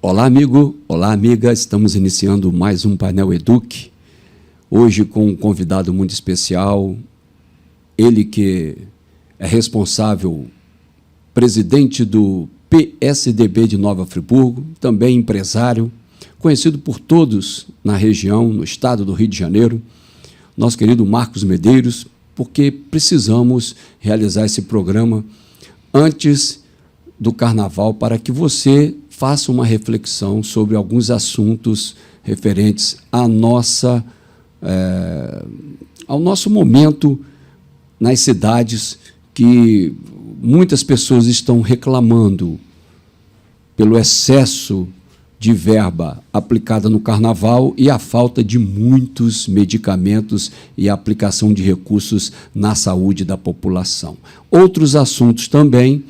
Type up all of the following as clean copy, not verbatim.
Olá, amigo, olá, amiga, estamos iniciando mais um Painel Eduque, hoje com um convidado muito especial, ele que é responsável, presidente do PSDB de Nova Friburgo, também empresário, conhecido por todos na região, no estado do Rio de Janeiro, nosso querido Marcos Medeiros, porque precisamos realizar esse programa antes do Carnaval para que você faça uma reflexão sobre alguns assuntos referentes ao nosso momento nas cidades, que muitas pessoas estão reclamando pelo excesso de verba aplicada no Carnaval e a falta de muitos medicamentos e a aplicação de recursos na saúde da população. Outros assuntos também,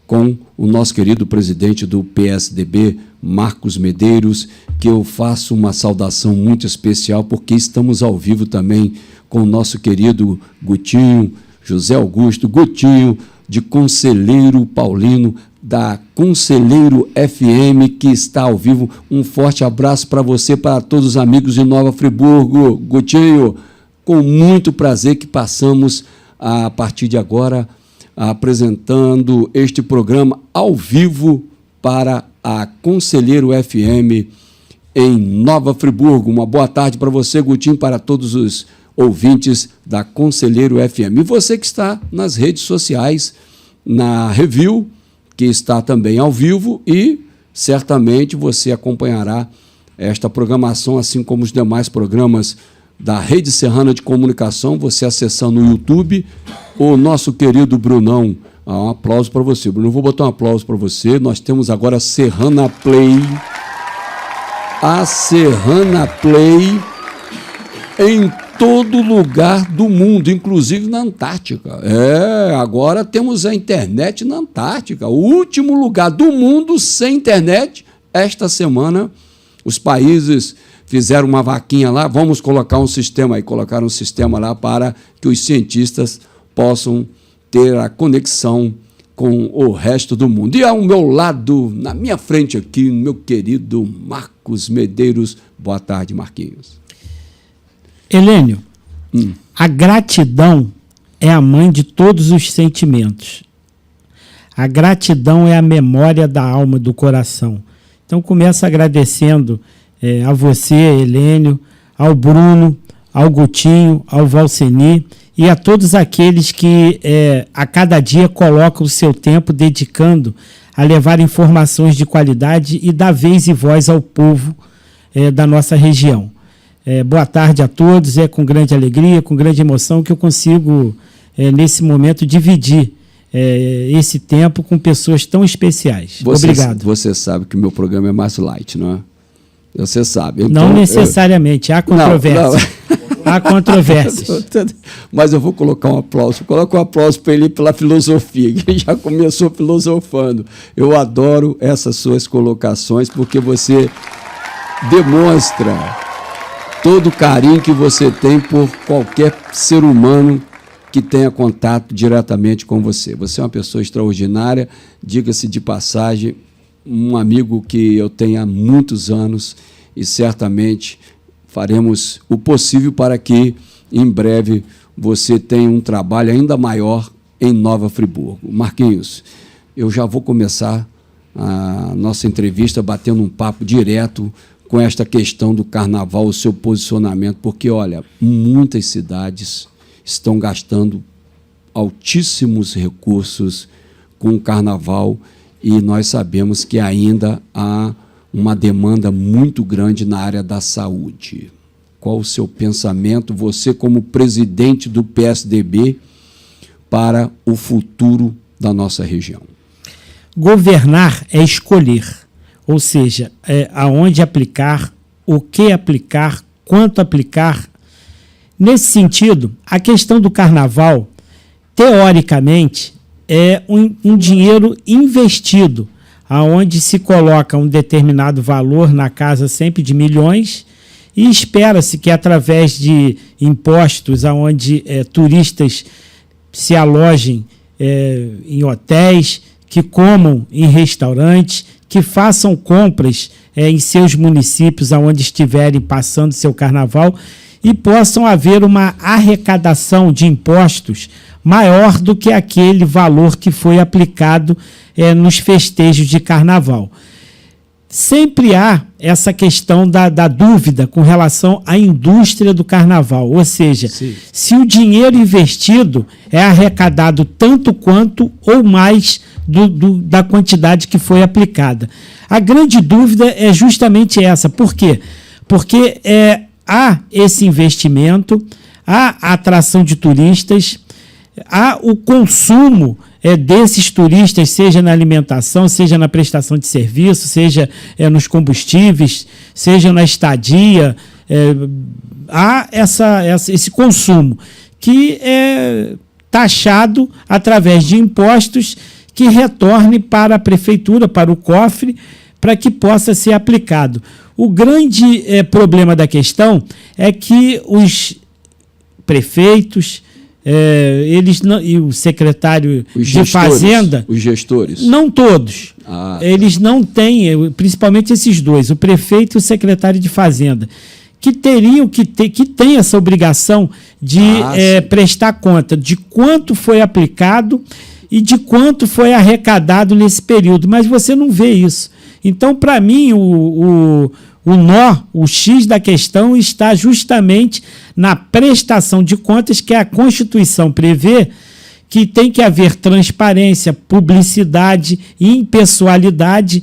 com o nosso querido presidente do PSDB, Marcos Medeiros, que eu faço uma saudação muito especial, porque estamos ao vivo também com o nosso querido Gutinho, José Augusto Gutinho, de Conselheiro Paulino, da Conselheiro FM, que está ao vivo. Um forte abraço para você, para todos os amigos de Nova Friburgo. Gutinho, com muito prazer que passamos, a partir de agora, apresentando este programa ao vivo para a Conselheiro FM em Nova Friburgo. Uma boa tarde para você, Gutinho, para todos os ouvintes da Conselheiro FM. E você que está nas redes sociais, na Review, que está também ao vivo, e certamente você acompanhará esta programação, assim como os demais programas da Rede Serrana de Comunicação, você acessando no YouTube. O nosso querido Brunão, um aplauso para você. Bruno, vou botar um aplauso para você. Nós temos agora a Serrana Play. A Serrana Play em todo lugar do mundo, inclusive na Antártica. Agora temos a internet na Antártica, o último lugar do mundo sem internet. Esta semana, os países fizeram uma vaquinha lá, vamos colocar um sistema aí, colocaram um sistema lá para que os cientistas possam ter a conexão com o resto do mundo. E ao meu lado, na minha frente aqui, meu querido Marcos Medeiros. Boa tarde, Marquinhos. Helênio, a gratidão é a mãe de todos os sentimentos. A gratidão é a memória da alma, do coração. Então, começo agradecendo a você, Helênio, ao Bruno, ao Gutinho, ao Valceni e a todos aqueles que a cada dia colocam o seu tempo dedicando a levar informações de qualidade e dar vez e voz ao povo da nossa região. Boa tarde a todos, é com grande alegria, com grande emoção que eu consigo, nesse momento, dividir esse tempo com pessoas tão especiais. Obrigado. Você sabe que o meu programa é mais light, não é? Você sabe. Então, não necessariamente, há controvérsia. Há controvérsias. Mas eu vou colocar um aplauso. Coloco um aplauso para ele pela filosofia, que ele já começou filosofando. Eu adoro essas suas colocações, porque você demonstra todo o carinho que você tem por qualquer ser humano que tenha contato diretamente com você. Você é uma pessoa extraordinária, diga-se de passagem, um amigo que eu tenho há muitos anos, e certamente faremos o possível para que, em breve, você tenha um trabalho ainda maior em Nova Friburgo. Marquinhos, eu já vou começar a nossa entrevista batendo um papo direto com esta questão do Carnaval, o seu posicionamento, porque, olha, muitas cidades estão gastando altíssimos recursos com o Carnaval e nós sabemos que ainda há uma demanda muito grande na área da saúde. Qual o seu pensamento, você como presidente do PSDB, para o futuro da nossa região? Governar é escolher, ou seja, aonde aplicar, o que aplicar, quanto aplicar. Nesse sentido, a questão do Carnaval, teoricamente, é um dinheiro investido, aonde se coloca um determinado valor na casa sempre de milhões E espera-se que, através de impostos onde turistas se alojem em hotéis, que comam em restaurantes, que façam compras em seus municípios onde estiverem passando seu carnaval e possam haver uma arrecadação de impostos maior do que aquele valor que foi aplicado nos festejos de carnaval. Sempre há essa questão da dúvida com relação à indústria do carnaval, ou seja, sim, se o dinheiro investido é arrecadado tanto quanto ou mais da quantidade que foi aplicada. A grande dúvida é justamente essa. Por quê? Porque há esse investimento, há a atração de turistas, há o consumo desses turistas, seja na alimentação, seja na prestação de serviço, seja nos combustíveis, seja na estadia. Há esse consumo que é taxado através de impostos que retorne para a prefeitura, para o cofre, para que possa ser aplicado. O grande problema da questão é que os prefeitos, eles não, e o secretário de Fazenda... Os gestores? Não todos. Eles não têm, principalmente esses dois, o prefeito e o secretário de Fazenda, que teriam que tem essa obrigação de prestar conta de quanto foi aplicado e de quanto foi arrecadado nesse período, mas você não vê isso. Então, para mim, o X da questão está justamente na prestação de contas, que a Constituição prevê que tem que haver transparência, publicidade, impessoalidade,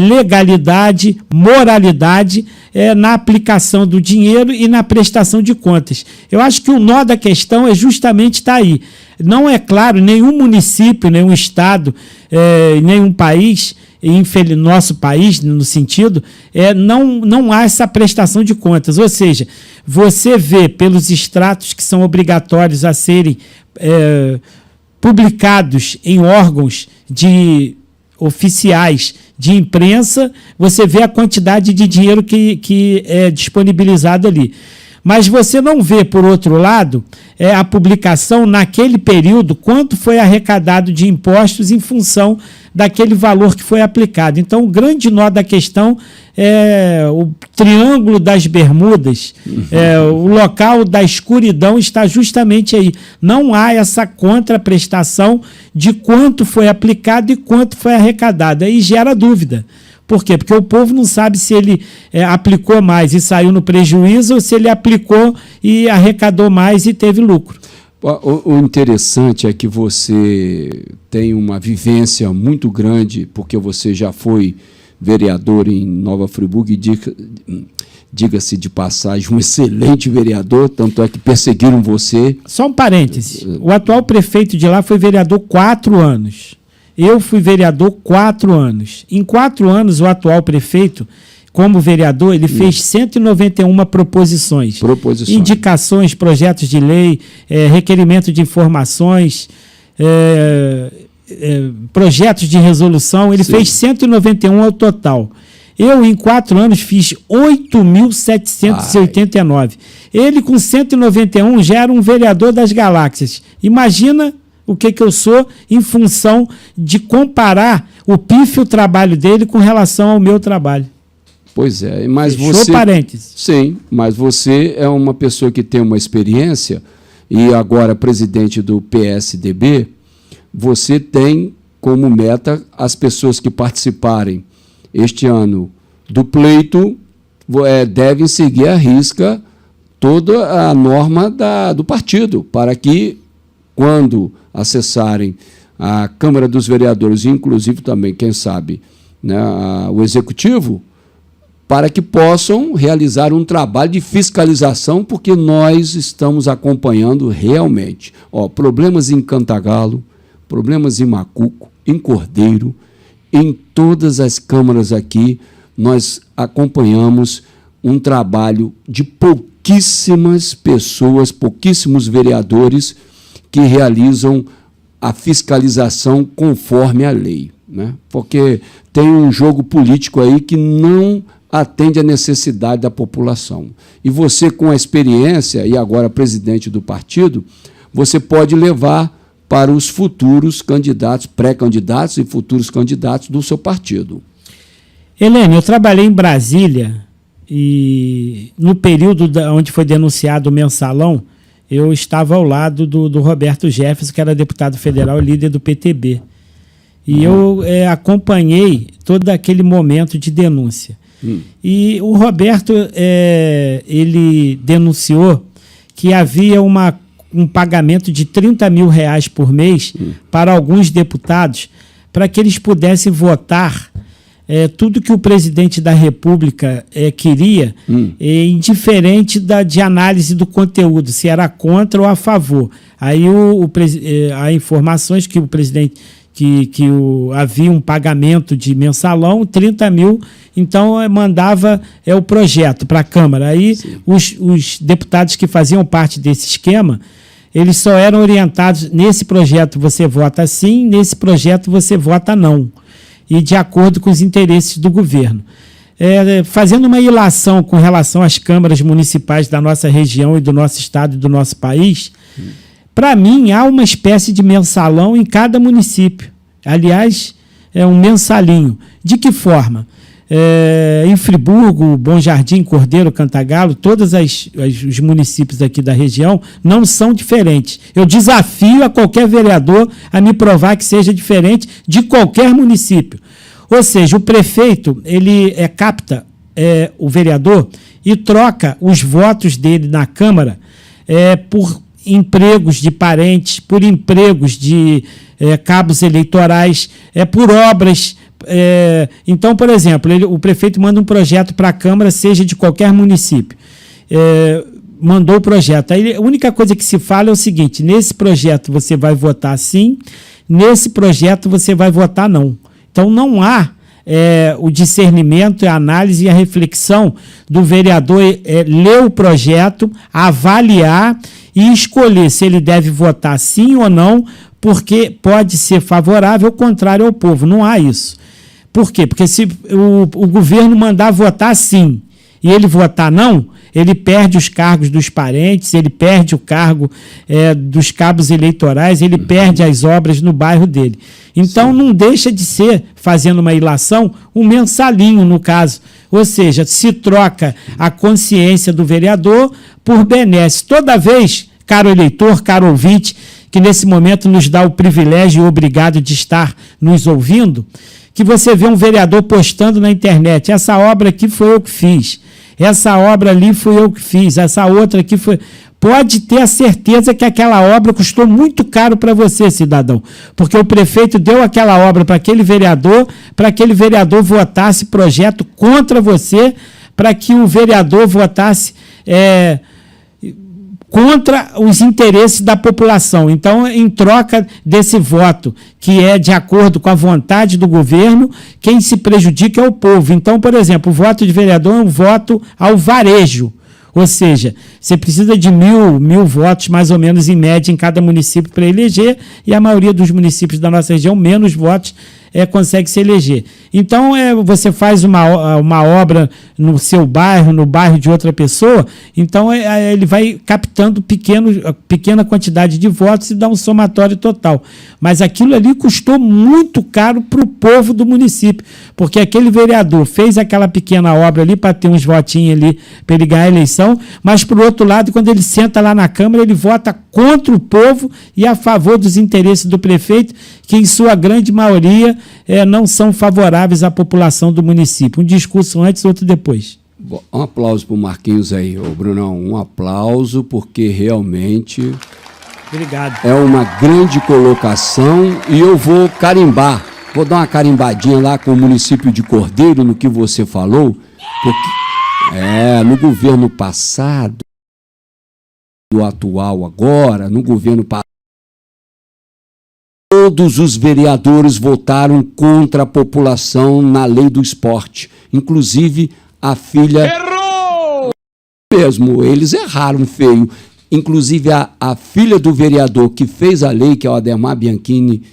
legalidade, moralidade na aplicação do dinheiro e na prestação de contas. Eu acho que o nó da questão justamente está aí. Não é claro, nenhum município, nenhum estado, nenhum país, nosso país, no sentido, não há essa prestação de contas. Ou seja, você vê pelos extratos que são obrigatórios a serem publicados em órgãos oficiais de imprensa, você vê a quantidade de dinheiro que é disponibilizado ali. Mas você não vê, por outro lado, a publicação naquele período, quanto foi arrecadado de impostos em função daquele valor que foi aplicado. Então, o grande nó da questão é o Triângulo das Bermudas, o local da escuridão está justamente aí. Não há essa contraprestação de quanto foi aplicado e quanto foi arrecadado. Aí gera dúvida. Por quê? Porque o povo não sabe se ele aplicou mais e saiu no prejuízo ou se ele aplicou e arrecadou mais e teve lucro. O interessante é que você tem uma vivência muito grande, porque você já foi vereador em Nova Friburgo e, diga-se de passagem, um excelente vereador, tanto é que perseguiram você. Só um parêntese. O atual prefeito de lá foi vereador 4 anos. Eu fui vereador 4 anos. Em 4 anos, o atual prefeito, como vereador, ele fez 191 proposições. Indicações, projetos de lei, requerimento de informações, projetos de resolução. Ele fez 191 ao total. Eu, em 4 anos, fiz 8.789. Ele, com 191, já era um vereador das galáxias. Imagina o que eu sou em função de comparar o pífio trabalho dele com relação ao meu trabalho. Pois é, mas Fechou parênteses. Sim, mas você é uma pessoa que tem uma experiência e agora presidente do PSDB, você tem como meta as pessoas que participarem este ano do pleito devem seguir à risca toda a norma do partido, para que, quando acessarem a Câmara dos Vereadores, inclusive também, quem sabe, né, o Executivo, para que possam realizar um trabalho de fiscalização, porque nós estamos acompanhando realmente problemas em Cantagalo, problemas em Macuco, em Cordeiro, em todas as câmaras aqui, nós acompanhamos um trabalho de pouquíssimas pessoas, pouquíssimos vereadores que realizam a fiscalização conforme a lei, né? Porque tem um jogo político aí que não atende à necessidade da população. E você, com a experiência, e agora presidente do partido, você pode levar para os futuros candidatos, pré-candidatos e futuros candidatos do seu partido. Helene, eu trabalhei em Brasília e no período onde foi denunciado o mensalão, eu estava ao lado do Roberto Jefferson, que era deputado federal e líder do PTB. E eu acompanhei todo aquele momento de denúncia. E o Roberto, ele denunciou que havia um pagamento de R$30 mil por mês para alguns deputados, para que eles pudessem votar tudo que o presidente da República queria, indiferente de análise do conteúdo, se era contra ou a favor. Aí há informações que o presidente havia um pagamento de mensalão, 30 mil, então mandava o projeto para a Câmara. Aí os deputados que faziam parte desse esquema, eles só eram orientados: nesse projeto você vota sim, nesse projeto você vota não, e de acordo com os interesses do governo. Fazendo uma ilação com relação às câmaras municipais da nossa região e do nosso estado e do nosso país, para mim há uma espécie de mensalão em cada município. Aliás, é um mensalinho. De que forma? Em Friburgo, Bom Jardim, Cordeiro, Cantagalo, todos os municípios aqui da região não são diferentes. Eu desafio a qualquer vereador a me provar que seja diferente de qualquer município. Ou seja, o prefeito ele capta o vereador e troca os votos dele na Câmara por empregos de parentes, por empregos de cabos eleitorais, por obras. Então, por exemplo, o prefeito manda um projeto para a Câmara, seja de qualquer município. Mandou o projeto. Aí, a única coisa que se fala é o seguinte: nesse projeto você vai votar sim, nesse projeto você vai votar não. Então, não há o discernimento, a análise e a reflexão do vereador ler o projeto, avaliar e escolher se ele deve votar sim ou não, porque pode ser favorável ou contrário ao povo. Não há isso. Por quê? Porque se o governo mandar votar sim e ele votar não, ele perde os cargos dos parentes, ele perde o cargo dos cabos eleitorais, ele perde as obras no bairro dele. Então, não deixa de ser, fazendo uma ilação, um mensalinho, no caso. Ou seja, se troca a consciência do vereador por benesse. Toda vez, caro eleitor, caro ouvinte, que nesse momento nos dá o privilégio e obrigado de estar nos ouvindo, que você vê um vereador postando na internet: essa obra aqui foi eu que fiz, essa obra ali fui eu que fiz, essa outra aqui foi... Pode ter a certeza que aquela obra custou muito caro para você, cidadão, porque o prefeito deu aquela obra para aquele vereador votasse projeto contra você, para que o vereador votasse contra os interesses da população. Então, em troca desse voto, que é de acordo com a vontade do governo, quem se prejudica é o povo. Então, por exemplo, o voto de vereador é um voto ao varejo. Ou seja, você precisa de mil votos, mais ou menos, em média, em cada município para eleger, e a maioria dos municípios da nossa região, menos votos, consegue se eleger. Então, você faz uma obra no seu bairro, no bairro de outra pessoa, então ele vai captando pequena quantidade de votos e dá um somatório total. Mas aquilo ali custou muito caro para o povo do município, porque aquele vereador fez aquela pequena obra ali para ter uns votinhos ali para ele ganhar a eleição, mas, por outro lado, quando ele senta lá na Câmara, ele vota contra o povo e a favor dos interesses do prefeito, que, em sua grande maioria, não são favoráveis à população do município. Um discurso antes, outro depois. Bom, um aplauso para o Marquinhos aí, Brunão. Um aplauso, porque realmente... Obrigado. É uma grande colocação e eu vou carimbar. Vou dar uma carimbadinha lá com o município de Cordeiro no que você falou, porque no governo passado, do atual agora, no governo passado, todos os vereadores votaram contra a população na lei do esporte, inclusive a filha... Errou! Mesmo, eles erraram feio. Inclusive a filha do vereador que fez a lei, que é o Ademar Bianchini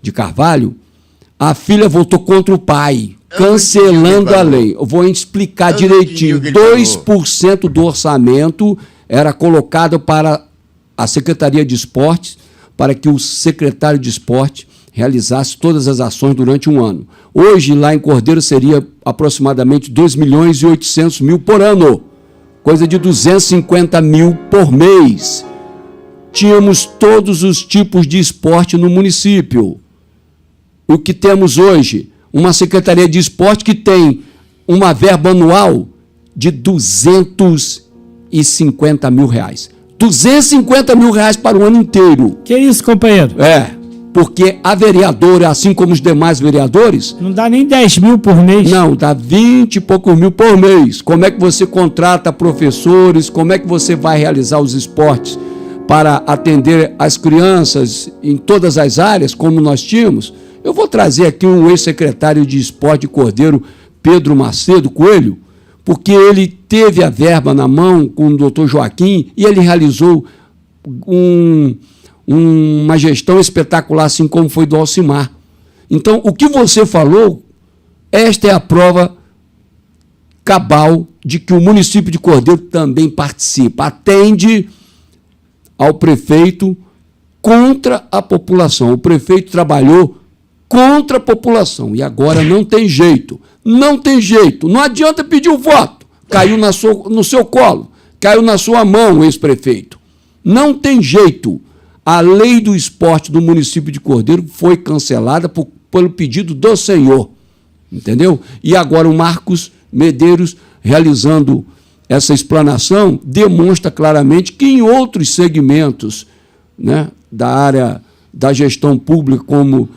de Carvalho, A filha votou contra o pai, cancelando a lei. Eu vou explicar direitinho. 2% do orçamento era colocado para a Secretaria de Esportes, para que o secretário de Esporte realizasse todas as ações durante um ano. Hoje, lá em Cordeiro, seria aproximadamente 2.800.000 por ano, coisa de 250 mil por mês. Tínhamos todos os tipos de esporte no município. O que temos hoje? Uma Secretaria de Esporte que tem uma verba anual de 250 mil reais. 250 mil reais para o ano inteiro. Que isso, companheiro? Porque a vereadora, assim como os demais vereadores... Não dá nem 10 mil por mês. Não, dá 20 e poucos mil por mês. Como é que você contrata professores? Como é que você vai realizar os esportes para atender as crianças em todas as áreas, como nós tínhamos? Eu vou trazer aqui um ex-secretário de Esporte de Cordeiro, Pedro Macedo Coelho, porque ele teve a verba na mão com o doutor Joaquim e ele realizou uma gestão espetacular, assim como foi do Alcimar. Então, o que você falou, esta é a prova cabal de que o município de Cordeiro também participa, atende ao prefeito contra a população. O prefeito trabalhou contra a população e agora não tem jeito, não adianta pedir o voto, caiu no seu colo, caiu na sua mão, ex-prefeito, não tem jeito. A lei do esporte do município de Cordeiro foi cancelada pelo pedido do senhor, entendeu? E agora o Marcos Medeiros, realizando essa explanação, demonstra claramente que em outros segmentos, né, da área da gestão pública, como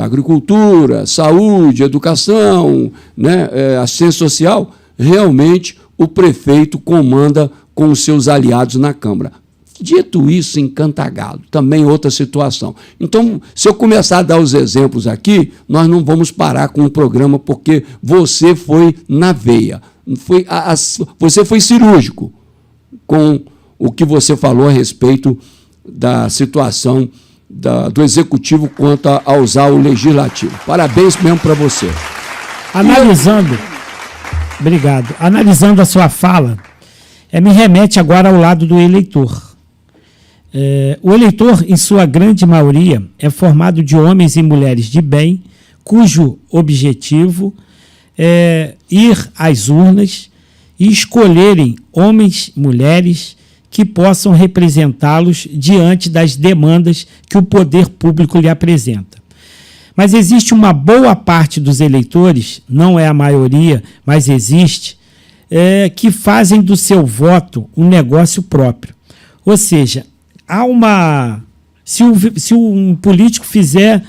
agricultura, saúde, educação, né, assistência social, realmente o prefeito comanda com os seus aliados na Câmara. Dito isso, em Cantagalo, também outra situação. Então, se eu começar a dar os exemplos aqui, nós não vamos parar com o programa, porque você foi na veia. Você foi cirúrgico com o que você falou a respeito da situação do Executivo quanto a usar o Legislativo. Parabéns mesmo para você. Obrigado. Analisando a sua fala, me remete agora ao lado do eleitor. O eleitor, em sua grande maioria, é formado de homens e mulheres de bem, cujo objetivo é ir às urnas e escolherem homens e mulheres que possam representá-los diante das demandas que o poder público lhe apresenta. Mas existe uma boa parte dos eleitores, não é a maioria, mas existe, que fazem do seu voto um negócio próprio. Ou seja, se um político fizer,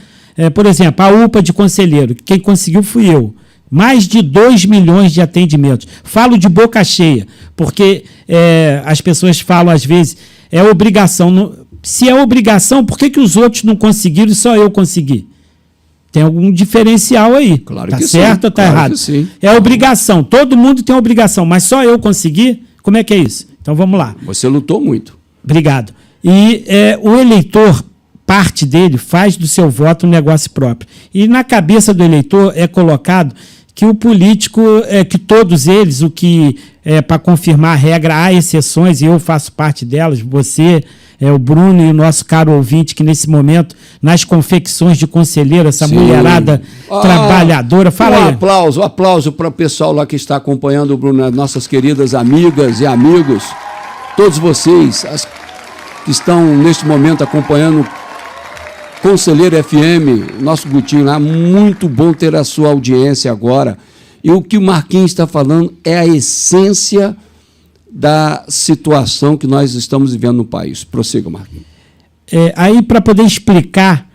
por exemplo, a UPA de conselheiro, quem conseguiu fui eu, mais de 2 milhões de atendimentos. Falo de boca cheia, porque as pessoas falam às vezes, é obrigação. Se é obrigação, por que os outros não conseguiram e só eu consegui? Tem algum diferencial aí. Claro tá que certo sim, ou tá claro errado? Que sim. É obrigação, todo mundo tem obrigação, mas só eu consegui? Como é que é isso? Então vamos lá. Você lutou muito. Obrigado. E o eleitor, parte dele, faz do seu voto um negócio próprio. E na cabeça do eleitor é colocado que o político, que todos eles, para confirmar a regra, há exceções, e eu faço parte delas, você, o Bruno e o nosso caro ouvinte, que nesse momento, nas confecções de conselheiro, essa Sim. mulherada trabalhadora, fala aí. Um aplauso para o pessoal lá que está acompanhando o Bruno, nossas queridas amigas e amigos, todos vocês, que estão neste momento acompanhando Conselheiro FM, nosso Gutinho lá, muito bom ter a sua audiência agora. E o que o Marquinhos está falando é a essência da situação que nós estamos vivendo no país. Prossiga, Marquinhos. Aí, para poder explicar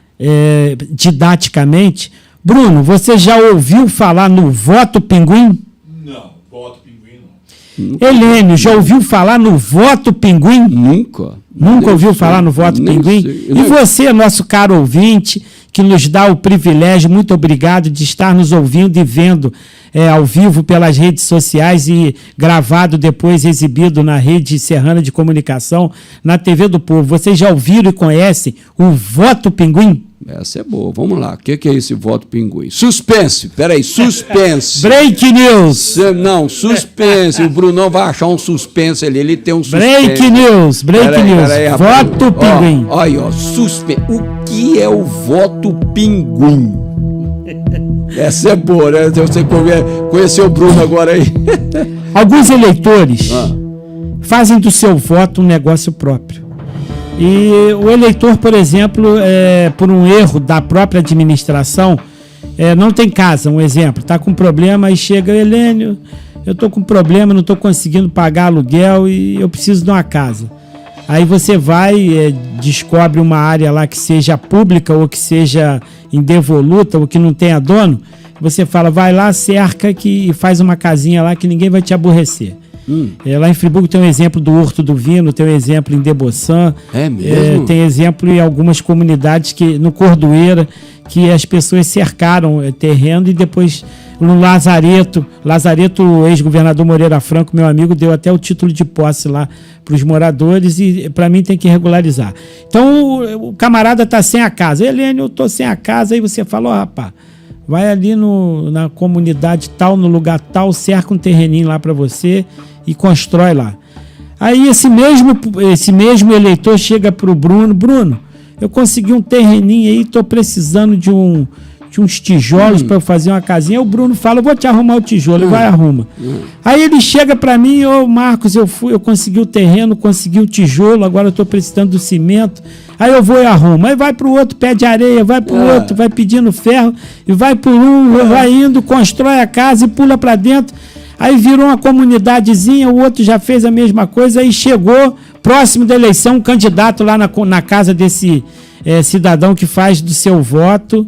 didaticamente, Bruno, você já ouviu falar no voto pinguim? Não, voto pinguim não. Helênio, já ouviu falar no voto pinguim? Nunca ouviu falar no voto pinguim? E você, nosso caro ouvinte, que nos dá o privilégio, muito obrigado de estar nos ouvindo e vendo ao vivo pelas redes sociais e gravado depois, exibido na Rede Serrana de Comunicação, na TV do Povo. Vocês já ouviram e conhecem o voto pinguim? Essa é boa. Vamos lá. O que é esse voto pinguim? Suspense. Peraí, suspense. Break news. Não, suspense. O Brunão vai achar um suspense ali. Ele tem um suspense. Break news. Peraí, voto pinguim. Olha, ó, suspense. O que é o voto pinguim? Essa é boa, né? Você conheceu o Bruno agora aí. Alguns eleitores fazem do seu voto um negócio próprio. E o eleitor, por exemplo, por um erro da própria administração, não tem casa, um exemplo, está com problema e chega, Helênio, eu estou com problema, não estou conseguindo pagar aluguel e eu preciso de uma casa. Aí você vai, descobre uma área lá que seja pública ou que seja indevoluta ou que não tenha dono, você fala, vai lá, cerca e faz uma casinha lá que ninguém vai te aborrecer. Lá em Friburgo tem um exemplo do Horto do Vino, tem um exemplo em Deboçan, tem exemplo em algumas comunidades no Cordoeira, que as pessoas cercaram terreno e depois no Lazareto, o ex-governador Moreira Franco, meu amigo, deu até o título de posse lá para os moradores e para mim tem que regularizar. Então o camarada está sem a casa, Helênio, eu estou sem a casa, aí você fala, rapaz, vai ali na comunidade tal, no lugar tal, cerca um terreninho lá para você e constrói lá. Aí esse mesmo eleitor chega para o Bruno, eu consegui um terreninho aí, estou precisando de uns tijolos para eu fazer uma casinha. Aí o Bruno fala, eu vou te arrumar o tijolo, vai arruma. Aí ele chega para mim, Marcos, eu consegui o terreno, consegui o tijolo, agora eu estou precisando do cimento. Aí eu vou e arrumo. Aí vai para o outro, pede areia, vai para o outro, vai pedindo ferro, e vai por vai indo, constrói a casa e pula para dentro. Aí virou uma comunidadezinha, o outro já fez a mesma coisa, aí chegou, próximo da eleição, um candidato lá na casa desse cidadão que faz do seu voto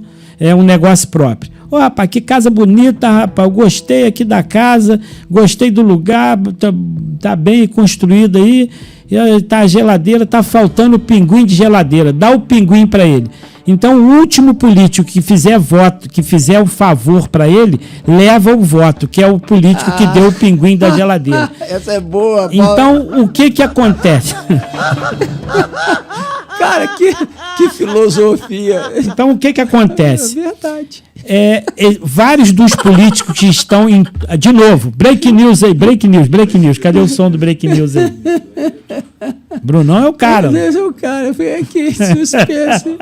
um negócio próprio. Rapaz, que casa bonita, rapaz, eu gostei aqui da casa, gostei do lugar, tá bem construído aí, tá a geladeira, tá faltando o pinguim de geladeira, dá o pinguim para ele. Então, o último político que fizer voto, que fizer o favor para ele, leva o voto, que é o político que deu o pinguim da geladeira. Essa é boa, Paulo. Então, o que acontece? Cara, que filosofia. Então, o que acontece? É verdade. Vários dos políticos que estão de novo, break news aí, break news. Cadê o som do break news aí? Brunão é o cara. Deus é o cara, foi aqui, suspense.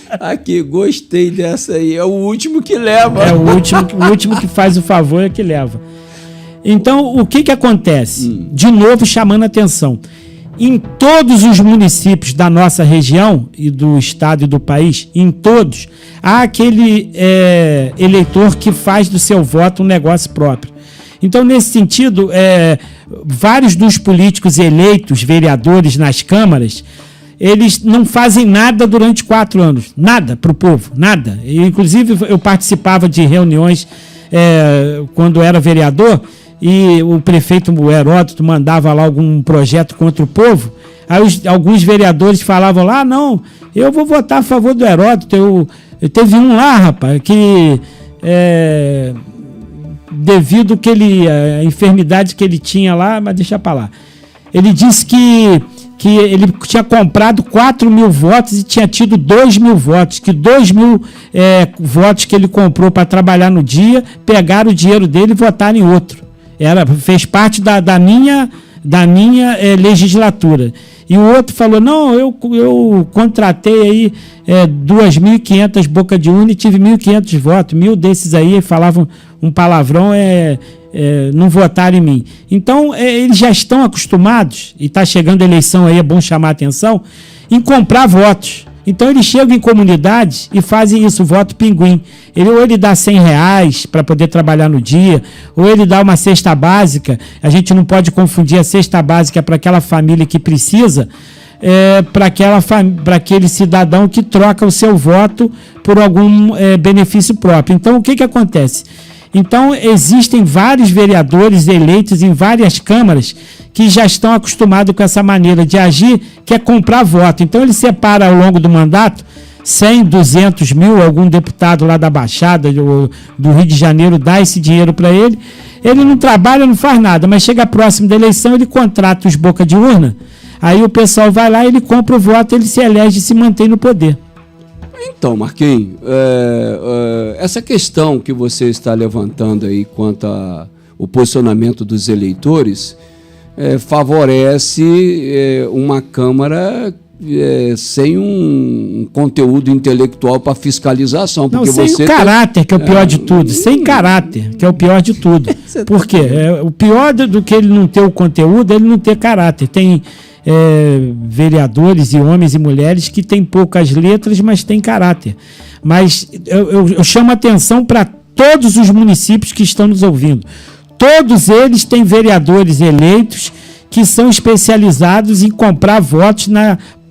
Aqui, gostei dessa aí. É o último que leva. O último que faz o favor é que leva. Então, o que acontece? De novo, chamando a atenção. Em todos os municípios da nossa região e do estado e do país, em todos, há aquele eleitor que faz do seu voto um negócio próprio. Então, nesse sentido, vários dos políticos eleitos, vereadores nas câmaras, eles não fazem nada durante 4 anos. Nada para o povo, nada. Inclusive, eu participava de reuniões quando era vereador, e o prefeito Heródoto mandava lá algum projeto contra o povo, aí alguns vereadores falavam lá, não, eu vou votar a favor do Heródoto. Teve um lá, rapaz, que devido à enfermidade que ele tinha lá, mas deixa pra lá, ele disse que ele tinha comprado 4.000 votos e tinha tido 2.000 votos, que 2.000 votos que ele comprou para trabalhar no dia, pegaram o dinheiro dele e votaram em outro. Fez parte da minha legislatura. E o outro falou, não, eu contratei aí 2.500 boca de urna e tive 1.500 votos. 1.000 desses aí falavam um palavrão, não votaram em mim. Então, eles já estão acostumados, e está chegando a eleição aí, é bom chamar a atenção, em comprar votos. Então, eles chegam em comunidades e fazem isso, voto pinguim. Ou ele dá R$100 para poder trabalhar no dia, ou ele dá uma cesta básica. A gente não pode confundir a cesta básica para aquela família que precisa, para aquele cidadão que troca o seu voto por algum benefício próprio. Então, o que acontece? Então, existem vários vereadores eleitos em várias câmaras que já estão acostumados com essa maneira de agir, que é comprar voto. Então, ele separa ao longo do mandato 100, 200 mil, algum deputado lá da Baixada, do Rio de Janeiro, dá esse dinheiro para ele. Ele não trabalha, não faz nada, mas chega próximo da eleição, ele contrata os boca de urna, aí o pessoal vai lá, ele compra o voto, ele se elege e se mantém no poder. Então, Marquinhos, essa questão que você está levantando aí quanto ao posicionamento dos eleitores favorece uma Câmara sem um conteúdo intelectual para fiscalização. Não, sem o caráter, que é o pior de tudo. Sem caráter, que é o pior de tudo. Por quê? O pior do que ele não ter o conteúdo é ele não ter caráter. Tem vereadores e homens e mulheres que têm poucas letras, mas têm caráter. Mas eu chamo a atenção para todos os municípios que estão nos ouvindo. Todos eles têm vereadores eleitos que são especializados em comprar votos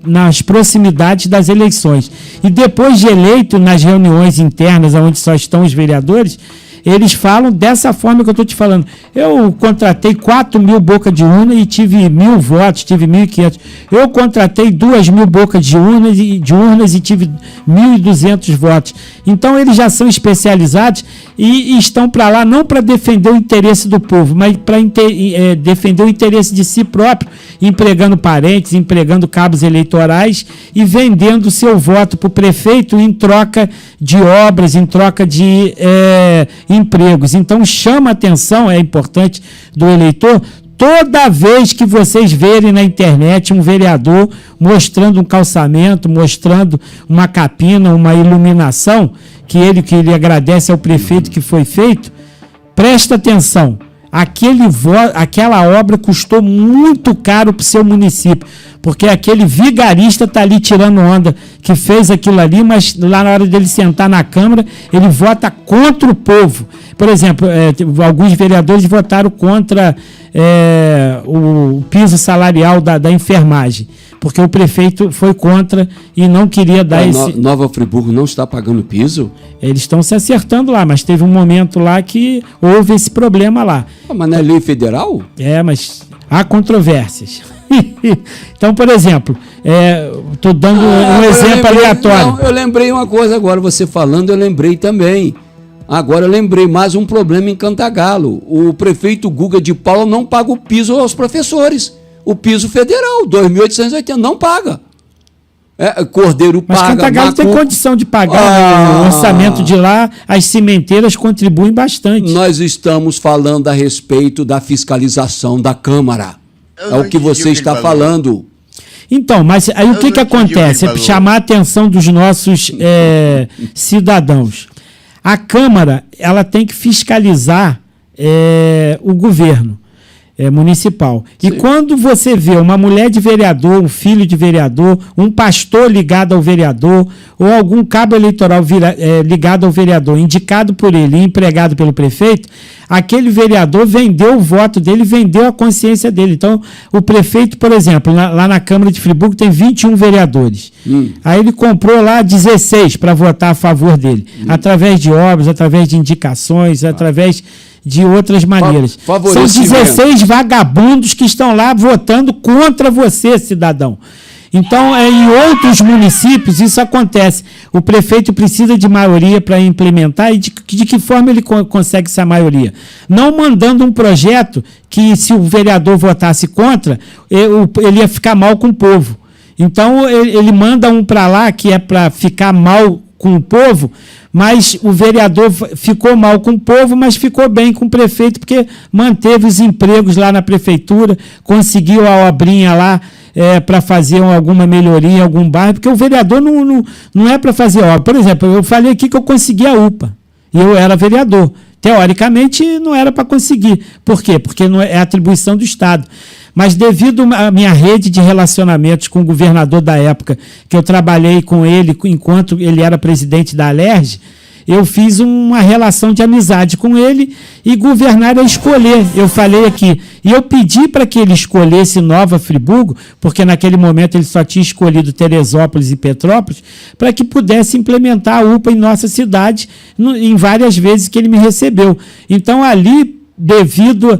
nas proximidades das eleições. E depois de eleito, nas reuniões internas, onde só estão os vereadores, eles falam dessa forma que eu estou te falando. Eu contratei 4.000 bocas de urna e tive 1.000 votos, tive 1.500. Eu contratei 2.000 bocas de urnas e tive 1.200 votos. Então, eles já são especializados e estão para lá não para defender o interesse do povo, mas para defender o interesse de si próprio, empregando parentes, empregando cabos eleitorais e vendendo o seu voto para o prefeito em troca de obras, em troca de empregos. Então chama a atenção, é importante, do eleitor, toda vez que vocês verem na internet um vereador mostrando um calçamento, mostrando uma capina, uma iluminação, que ele agradece ao prefeito que foi feito, presta atenção. Aquela obra custou muito caro para o seu município, porque aquele vigarista está ali tirando onda, que fez aquilo ali, mas lá na hora dele sentar na Câmara, ele vota contra o povo. Por exemplo, alguns vereadores votaram contra o piso salarial da enfermagem, porque o prefeito foi contra e não queria dar Nova Friburgo não está pagando piso? Eles estão se acertando lá, mas teve um momento lá que houve esse problema lá. Mas não é lei federal? Mas há controvérsias. Então, por exemplo, estou dando um exemplo aleatório. Não, eu lembrei uma coisa agora, você falando, eu lembrei também. Agora eu lembrei mais um problema em Cantagalo. O prefeito Guga de Paula não paga o piso aos professores. O piso federal, 2.880, não paga. Cordeiro mas paga. Mas Cantagalo tem condição de pagar. O orçamento de lá, as cimenteiras contribuem bastante. Nós estamos falando a respeito da fiscalização da Câmara. É o que você está falando. Então, mas aí o que acontece? É chamar a atenção dos nossos cidadãos. A Câmara, ela tem que fiscalizar o governo municipal. Sim. E quando você vê uma mulher de vereador, um filho de vereador, um pastor ligado ao vereador, ou algum cabo eleitoral ligado ao vereador, indicado por ele e empregado pelo prefeito, aquele vereador vendeu o voto dele, vendeu a consciência dele. Então, o prefeito, por exemplo, lá na Câmara de Friburgo tem 21 vereadores. Aí ele comprou lá 16 para votar a favor dele, através de obras, através de indicações, através de outras maneiras. São 16 vagabundos que estão lá votando contra você, cidadão. Então, em outros municípios, isso acontece. O prefeito precisa de maioria para implementar, e de que forma ele consegue essa maioria? Não mandando um projeto que, se o vereador votasse contra, ele ia ficar mal com o povo. Então, ele manda um para lá que é para ficar mal com o povo, mas o vereador ficou mal com o povo, mas ficou bem com o prefeito, porque manteve os empregos lá na prefeitura, conseguiu a obrinha lá para fazer alguma melhoria em algum bairro, porque o vereador não é para fazer obra. Por exemplo, eu falei aqui que eu consegui a UPA, e eu era vereador. Teoricamente, não era para conseguir. Por quê? Porque não é atribuição do Estado. Mas devido à minha rede de relacionamentos com o governador da época, que eu trabalhei com ele enquanto ele era presidente da Alerj, eu fiz uma relação de amizade com ele e governar é escolher. Eu falei aqui, e eu pedi para que ele escolhesse Nova Friburgo, porque naquele momento ele só tinha escolhido Teresópolis e Petrópolis, para que pudesse implementar a UPA em nossa cidade, em várias vezes que ele me recebeu. Então, ali, devido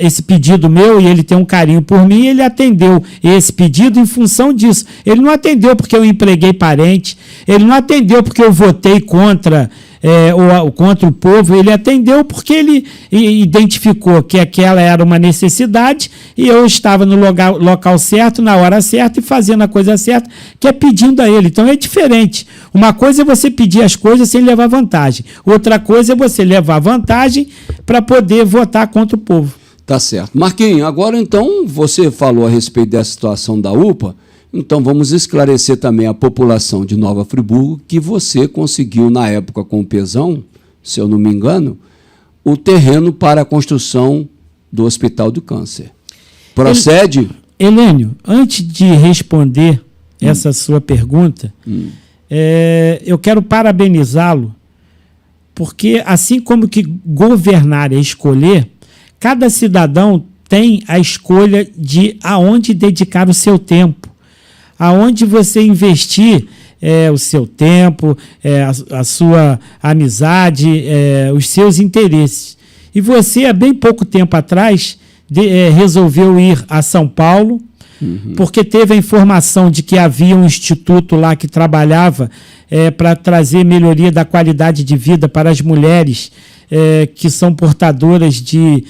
esse pedido meu, e ele tem um carinho por mim, ele atendeu esse pedido em função disso. Ele não atendeu porque eu empreguei parente, ele não atendeu porque eu votei contra ou contra o povo, ele atendeu porque ele identificou que aquela era uma necessidade e eu estava no local certo, na hora certa e fazendo a coisa certa, que é pedindo a ele. Então é diferente. Uma coisa é você pedir as coisas sem levar vantagem. Outra coisa é você levar vantagem para poder votar contra o povo. Tá certo. Marquinhos, agora então você falou a respeito dessa situação da UPA, então vamos esclarecer também a população de Nova Friburgo que você conseguiu na época com o Pezão, se eu não me engano, o terreno para a construção do Hospital do Câncer. Procede? Helênio, antes de responder essa sua pergunta, eu quero parabenizá-lo, porque assim como que governar é escolher, cada cidadão tem a escolha de aonde dedicar o seu tempo, aonde você investir o seu tempo, a sua amizade, os seus interesses. E você, há bem pouco tempo atrás, resolveu ir a São Paulo, porque teve a informação de que havia um instituto lá que trabalhava para trazer melhoria da qualidade de vida para as mulheres que são portadoras de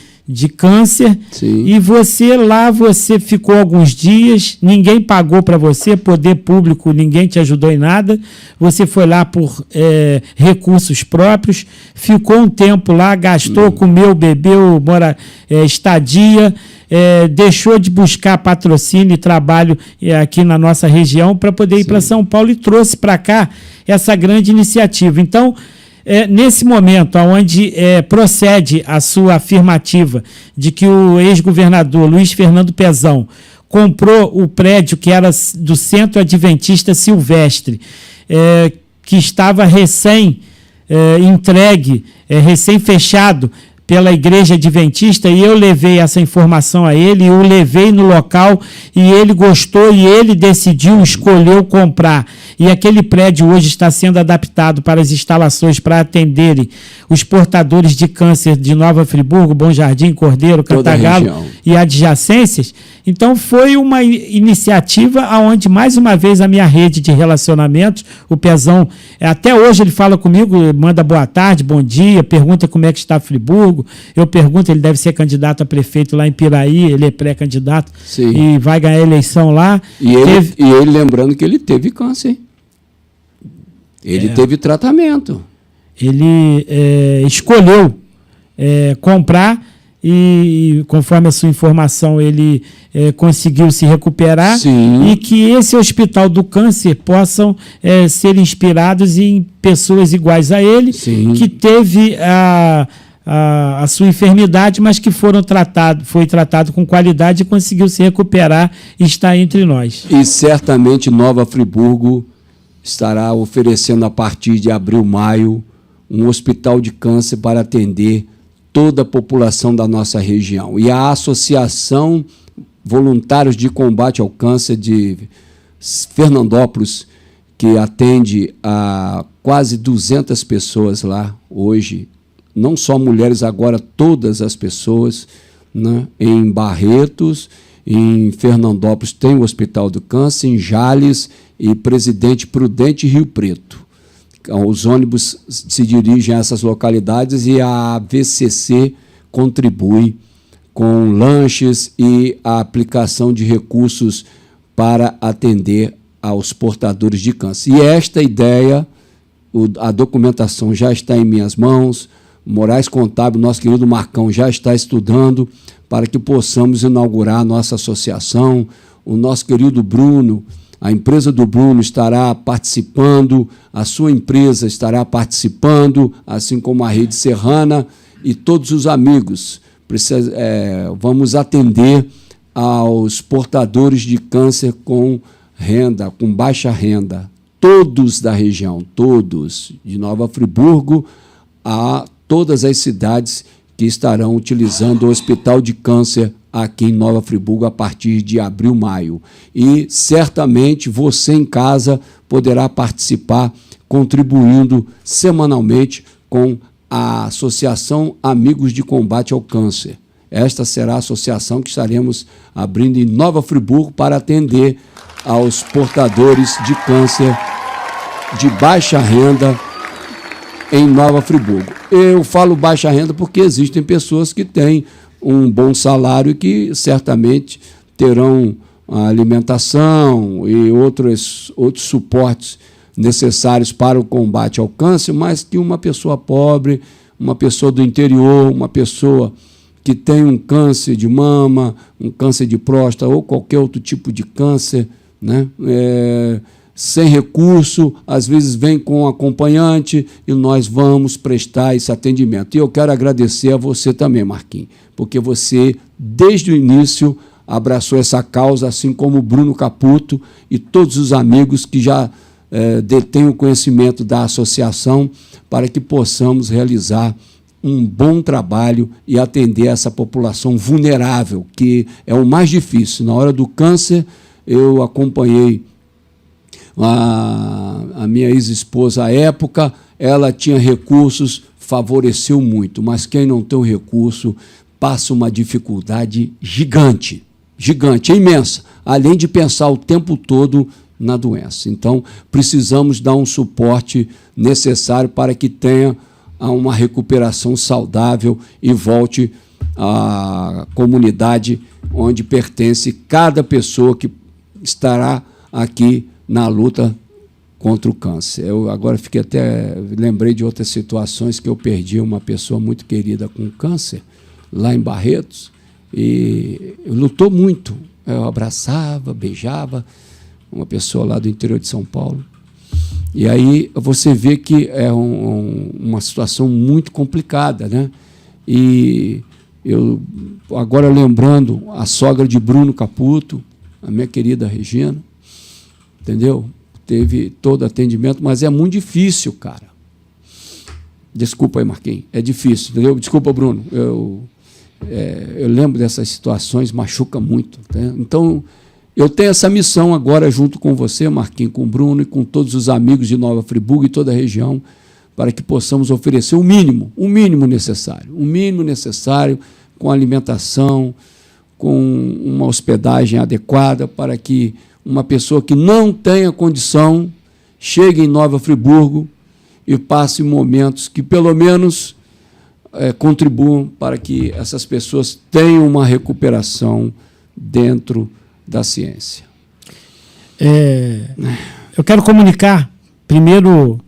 câncer. Sim. E você ficou alguns dias, ninguém pagou para você, poder público, ninguém te ajudou em nada, você foi lá por recursos próprios, ficou um tempo lá, gastou, comeu, bebeu, estadia, deixou de buscar patrocínio e trabalho aqui na nossa região para poder ir para São Paulo e trouxe para cá essa grande iniciativa. Então, nesse momento, onde procede a sua afirmativa de que o ex-governador Luiz Fernando Pezão comprou o prédio que era do Centro Adventista Silvestre, que estava recém-entregue, recém-fechado pela Igreja Adventista, e eu levei essa informação a ele, eu levei no local e ele gostou e ele decidiu, escolheu comprar. E aquele prédio hoje está sendo adaptado para as instalações para atenderem os portadores de câncer de Nova Friburgo, Bom Jardim, Cordeiro, Cantagalo e adjacências. Então foi uma iniciativa onde, mais uma vez, a minha rede de relacionamentos, o Pezão, até hoje ele fala comigo, manda boa tarde, bom dia, pergunta como é que está Friburgo, eu pergunto, ele deve ser candidato a prefeito lá em Piraí, ele é pré-candidato e vai ganhar a eleição lá. E ele lembrando que ele teve câncer. Ele teve tratamento. Ele escolheu comprar e, conforme a sua informação, ele conseguiu se recuperar. Sim. E que esse Hospital do Câncer possam ser inspirados em pessoas iguais a ele, Sim. que teve a sua enfermidade, mas que foi tratado com qualidade e conseguiu se recuperar e está entre nós. E certamente Nova Friburgo estará oferecendo a partir de abril, maio, um hospital de câncer para atender toda a população da nossa região. E a Associação Voluntários de Combate ao Câncer de Fernandópolis, que atende a quase 200 pessoas lá hoje, não só mulheres, agora todas as pessoas, né? Em Barretos, em Fernandópolis tem o Hospital do Câncer, em Jales e Presidente Prudente e Rio Preto. Os ônibus se dirigem a essas localidades e a VCC contribui com lanches e a aplicação de recursos para atender aos portadores de câncer. E esta ideia, a documentação já está em minhas mãos, Moraes Contábil, nosso querido Marcão, já está estudando para que possamos inaugurar a nossa associação. O nosso querido Bruno, a empresa do Bruno estará participando, a sua empresa estará participando, assim como a Rede Serrana e todos os amigos. Vamos atender aos portadores de câncer com renda, com baixa renda, todos da região, todos, de Nova Friburgo a todas as cidades que estarão utilizando o Hospital de Câncer aqui em Nova Friburgo a partir de abril, maio. E certamente você em casa poderá participar contribuindo semanalmente com a Associação Amigos de Combate ao Câncer. Esta será a associação que estaremos abrindo em Nova Friburgo para atender aos portadores de câncer de baixa renda em Nova Friburgo. Eu falo baixa renda porque existem pessoas que têm um bom salário e que certamente terão a alimentação e outros suportes necessários para o combate ao câncer, mas que uma pessoa pobre, uma pessoa do interior, uma pessoa que tem um câncer de mama, um câncer de próstata ou qualquer outro tipo de câncer, né? Sem recurso, às vezes vem com um acompanhante e nós vamos prestar esse atendimento. E eu quero agradecer a você também, Marquinhos, porque você, desde o início, abraçou essa causa, assim como o Bruno Caputo e todos os amigos que já detêm o conhecimento da associação, para que possamos realizar um bom trabalho e atender essa população vulnerável, que é o mais difícil. Na hora do câncer, eu acompanhei a minha ex-esposa à época, ela tinha recursos, favoreceu muito, mas quem não tem o recurso passa uma dificuldade gigante, imensa, além de pensar o tempo todo na doença. Então, precisamos dar um suporte necessário para que tenha uma recuperação saudável e volte à comunidade onde pertence cada pessoa que estará aqui na luta contra o câncer. Eu agora lembrei de outras situações que eu perdi uma pessoa muito querida com câncer, lá em Barretos, e lutou muito. Eu abraçava, beijava, uma pessoa lá do interior de São Paulo. E aí você vê que é uma situação muito complicada, né? E eu, agora lembrando a sogra de Bruno Caputo, a minha querida Regina, entendeu? Teve todo atendimento, mas é muito difícil, cara. Desculpa aí, Marquinhos, é difícil, entendeu? Desculpa, Bruno, eu lembro dessas situações, machuca muito. Tá? Então, eu tenho essa missão agora, junto com você, Marquinhos, com o Bruno e com todos os amigos de Nova Friburgo e toda a região, para que possamos oferecer o mínimo necessário, com alimentação, com uma hospedagem adequada, para que uma pessoa que não tenha condição chegue em Nova Friburgo e passe momentos que, pelo menos, contribuam para que essas pessoas tenham uma recuperação dentro da ciência. Eu quero comunicar, primeiro,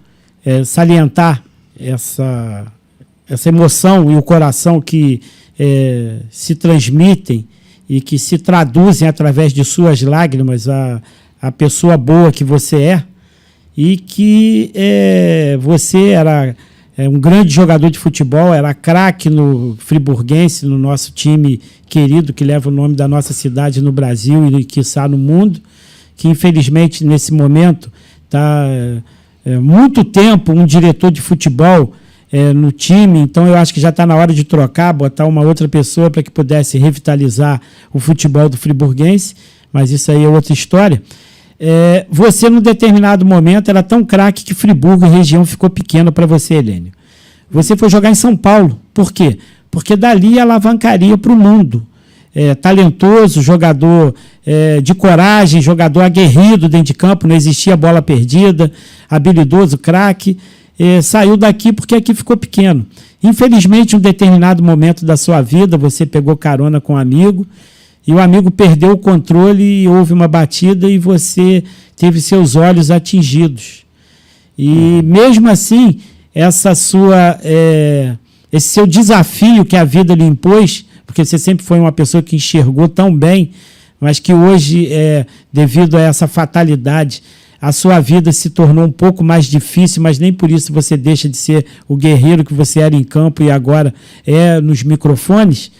salientar essa emoção e o coração que se transmitem e que se traduzem através de suas lágrimas a pessoa boa que você é, e que você era um grande jogador de futebol, era craque no friburguense, no nosso time querido, que leva o nome da nossa cidade no Brasil e, quiçá, no mundo, que infelizmente nesse momento está muito tempo um diretor de futebol no time, então eu acho que já está na hora de trocar, botar uma outra pessoa para que pudesse revitalizar o futebol do friburguense, mas isso aí é outra história. Você, num determinado momento, era tão craque que Friburgo, a região, ficou pequena para você, Helênio. Você foi jogar em São Paulo. Por quê? Porque dali alavancaria para o mundo. Talentoso, jogador de coragem, jogador aguerrido dentro de campo, não existia bola perdida, habilidoso, craque. Saiu daqui porque aqui ficou pequeno. Infelizmente, em um determinado momento da sua vida, você pegou carona com um amigo, e o amigo perdeu o controle e houve uma batida e você teve seus olhos atingidos. E mesmo assim, esse seu desafio que a vida lhe impôs, porque você sempre foi uma pessoa que enxergou tão bem, mas que hoje, devido a essa fatalidade, a sua vida se tornou um pouco mais difícil, mas nem por isso você deixa de ser o guerreiro que você era em campo e agora nos microfones.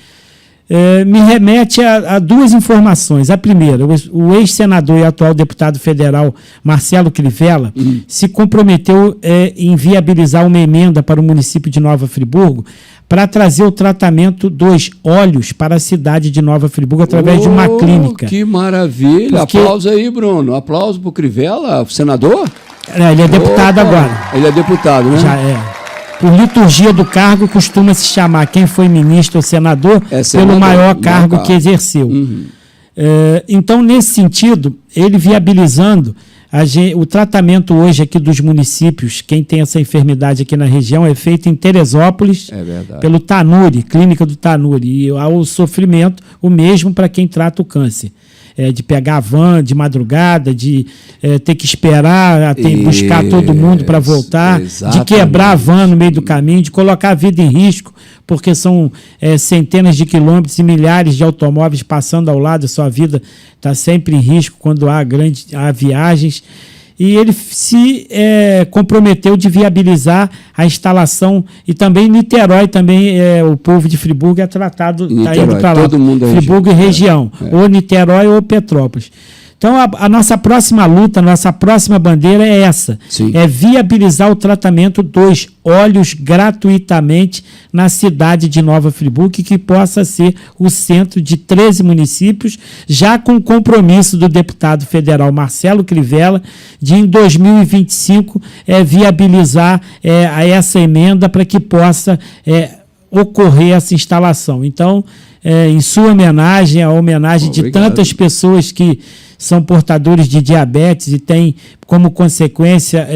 Me remete a duas informações. A primeira, o ex-senador e atual deputado federal Marcelo Crivella se comprometeu em viabilizar uma emenda para o município de Nova Friburgo para trazer o tratamento dos olhos para a cidade de Nova Friburgo através de uma clínica. Que maravilha! Aplauso aí, Bruno. Aplauso para o Crivella, senador? Ele é deputado agora. Ele é deputado, né? Já é. Por liturgia do cargo, costuma se chamar quem foi ministro ou senador pelo maior cargo que exerceu. Então, nesse sentido, ele viabilizando O tratamento hoje aqui dos municípios, quem tem essa enfermidade aqui na região, é feito em Teresópolis, pelo Tanuri, Clínica do Tanuri. E há o sofrimento, o mesmo para quem trata o câncer. De pegar a van de madrugada, de ter que esperar, buscar todo mundo para voltar, de quebrar a van no meio do caminho, de colocar a vida em risco, porque são centenas de quilômetros e milhares de automóveis passando ao lado, a sua vida está sempre em risco quando há viagens. E ele se comprometeu de viabilizar a instalação, e também Niterói, também o povo de Friburgo é tratado, está indo para lá, Friburgo e região, ou Niterói ou Petrópolis. Então, a nossa próxima luta, a nossa próxima bandeira é essa, é viabilizar o tratamento dos óleos gratuitamente na cidade de Nova Friburgo, que possa ser o centro de 13 municípios, já com o compromisso do deputado federal Marcelo Crivella de, em 2025, viabilizar essa emenda para que possa ocorrer essa instalação. Então, em sua homenagem, a homenagem de tantas pessoas que são portadores de diabetes e têm como consequência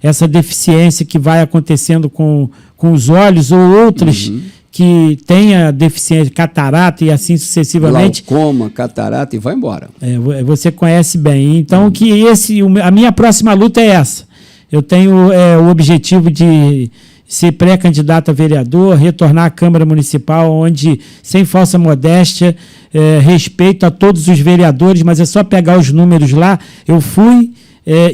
essa deficiência que vai acontecendo com os olhos, ou outras que têm a deficiência, catarata e assim sucessivamente. Glaucoma, catarata, e vai embora. Você conhece bem. Então, a minha próxima luta é essa. Eu tenho o objetivo de ser pré-candidato a vereador, retornar à Câmara Municipal, onde, sem falsa modéstia, respeito a todos os vereadores, mas é só pegar os números lá. Eu fui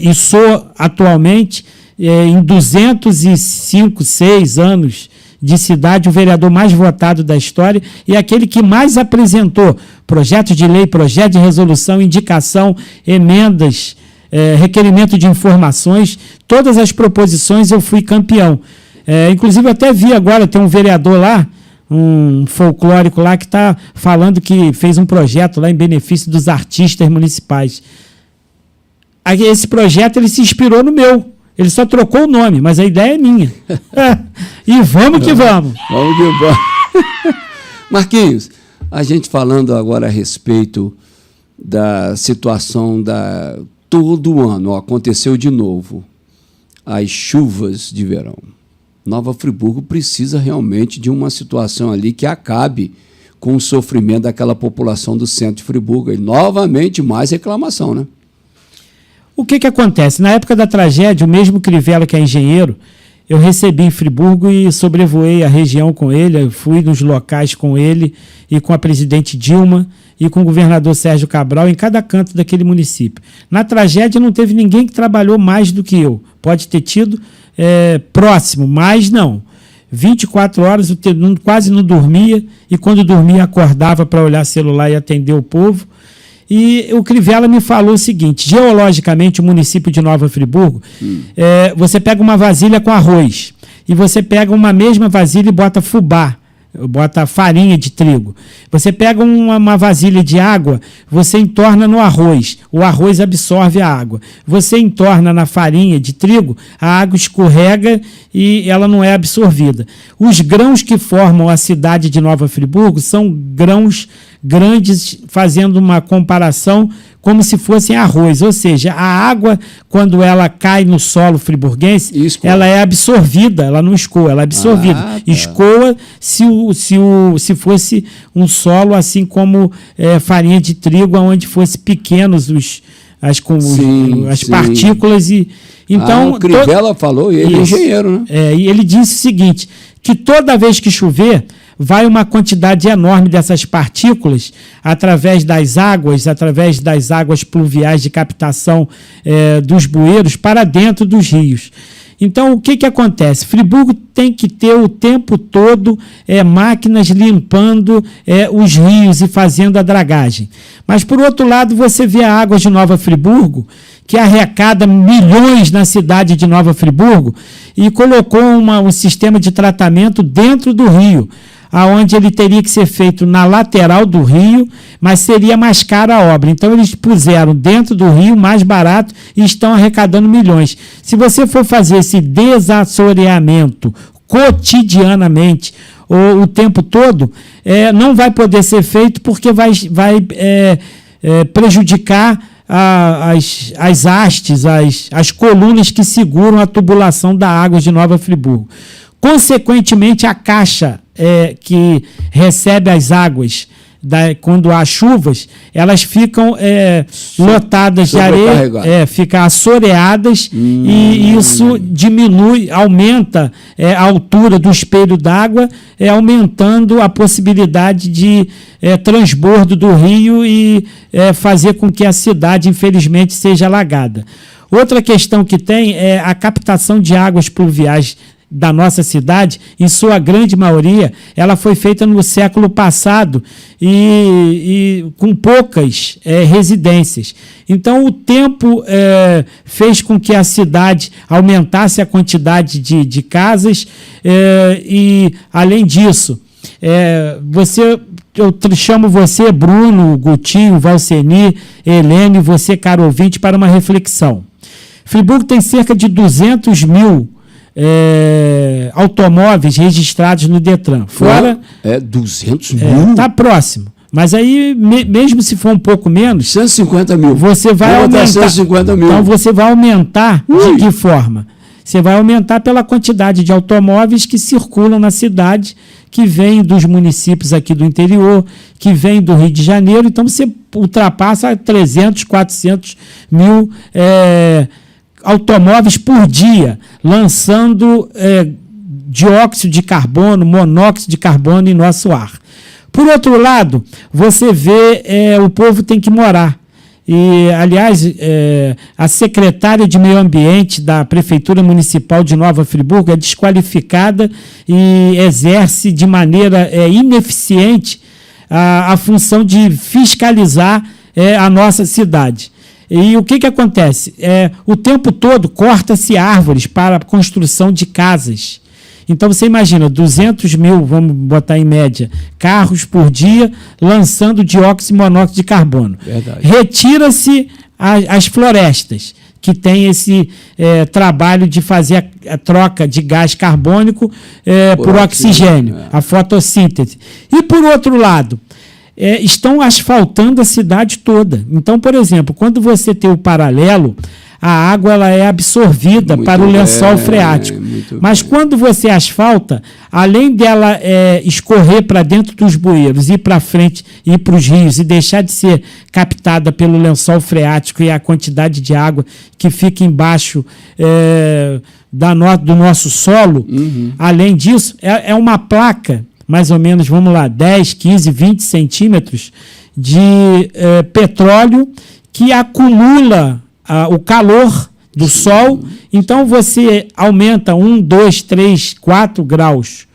e sou atualmente, em 205, 6 anos de cidade, o vereador mais votado da história e aquele que mais apresentou projetos de lei, projeto de resolução, indicação, emendas, requerimento de informações, todas as proposições eu fui campeão. Inclusive, eu até vi agora, tem um vereador lá, um folclórico lá, que está falando que fez um projeto lá em benefício dos artistas municipais. Esse projeto ele se inspirou no meu. Ele só trocou o nome, mas a ideia é minha. E vamos que vamos. Vamos que vamos. Marquinhos, a gente falando agora a respeito da situação todo ano, aconteceu de novo, as chuvas de verão. Nova Friburgo precisa realmente de uma situação ali que acabe com o sofrimento daquela população do centro de Friburgo. E novamente mais reclamação, né? O que acontece? Na época da tragédia, o mesmo Crivella, que é engenheiro, eu recebi em Friburgo e sobrevoei a região com ele, eu fui nos locais com ele e com a presidente Dilma e com o governador Sérgio Cabral em cada canto daquele município. Na tragédia não teve ninguém que trabalhou mais do que eu. Pode ter tido próximo, mas não. 24 horas, eu quase não dormia, e quando dormia acordava para olhar celular e atender o povo. E o Crivella me falou o seguinte: geologicamente, o município de Nova Friburgo, você pega uma vasilha com arroz, e você pega uma mesma vasilha e bota fubá, bota farinha de trigo. Você pega uma vasilha de água, você entorna no arroz, o arroz absorve a água. Você entorna na farinha de trigo, a água escorrega e ela não é absorvida. Os grãos que formam a cidade de Nova Friburgo são grãos grandes, fazendo uma comparação como se fossem arroz, ou seja, a água, quando ela cai no solo friburguense, ela é absorvida, ela não escoa, ela é absorvida. Escoa se fosse um solo assim como farinha de trigo, onde fosse pequenos as partículas. Então, o Crivella falou, e ele é engenheiro, né? E ele disse o seguinte, que toda vez que chover, vai uma quantidade enorme dessas partículas através das águas pluviais de captação dos bueiros para dentro dos rios. Então, o que acontece? Friburgo tem que ter o tempo todo máquinas limpando os rios e fazendo a dragagem. Mas, por outro lado, você vê a água de Nova Friburgo, que arrecada milhões na cidade de Nova Friburgo, e colocou um sistema de tratamento dentro do rio, aonde ele teria que ser feito na lateral do rio, mas seria mais cara a obra. Então, eles puseram dentro do rio, mais barato, e estão arrecadando milhões. Se você for fazer esse desassoreamento cotidianamente, ou o tempo todo, não vai poder ser feito, porque vai prejudicar as hastes, as colunas que seguram a tubulação da água de Nova Friburgo. Consequentemente, a caixa que recebe as águas quando há chuvas, elas ficam lotadas de areia, ficam assoreadas, e isso aumenta a altura do espelho d'água, aumentando a possibilidade de transbordo do rio e fazer com que a cidade, infelizmente, seja alagada. Outra questão que tem é a captação de águas pluviais da nossa cidade. Em sua grande maioria, ela foi feita no século passado e com poucas residências. Então, o tempo fez com que a cidade aumentasse a quantidade de casas e, além disso, eu chamo você, Bruno, Gutinho, Valceni, Helene, você, caro ouvinte, para uma reflexão. Friburgo tem cerca de 200 mil automóveis registrados no Detran. Fora 200 mil? Está próximo. Mas aí, mesmo se for um pouco menos... 150 mil. Você vai aumentar. 150 mil. Então, você vai aumentar de que forma? Você vai aumentar pela quantidade de automóveis que circulam na cidade, que vêm dos municípios aqui do interior, que vêm do Rio de Janeiro. Então, você ultrapassa 300, 400 mil automóveis por dia, lançando dióxido de carbono, monóxido de carbono em nosso ar. Por outro lado, você vê o povo tem que morar. E, aliás, a secretária de Meio Ambiente da Prefeitura Municipal de Nova Friburgo é desqualificada e exerce de maneira ineficiente a função de fiscalizar a nossa cidade. E o que acontece? O tempo todo corta-se árvores para a construção de casas. Então, você imagina, 200 mil, vamos botar em média, carros por dia, lançando dióxido e monóxido de carbono. Verdade. Retira-se as florestas, que tem esse trabalho de fazer a troca de gás carbônico por oxigênio, a fotossíntese. E, por outro lado, estão asfaltando a cidade toda. Então, por exemplo, quando você tem o paralelo, a água ela é absorvida para o lençol freático. Mas quando você asfalta, além dela escorrer para dentro dos bueiros, ir para frente, ir para os rios e deixar de ser captada pelo lençol freático e a quantidade de água que fica embaixo do nosso solo, além disso, é uma placa, mais ou menos, vamos lá, 10, 15, 20 centímetros de petróleo que acumula o calor do sol. Então, você aumenta 1, 2, 3, 4 graus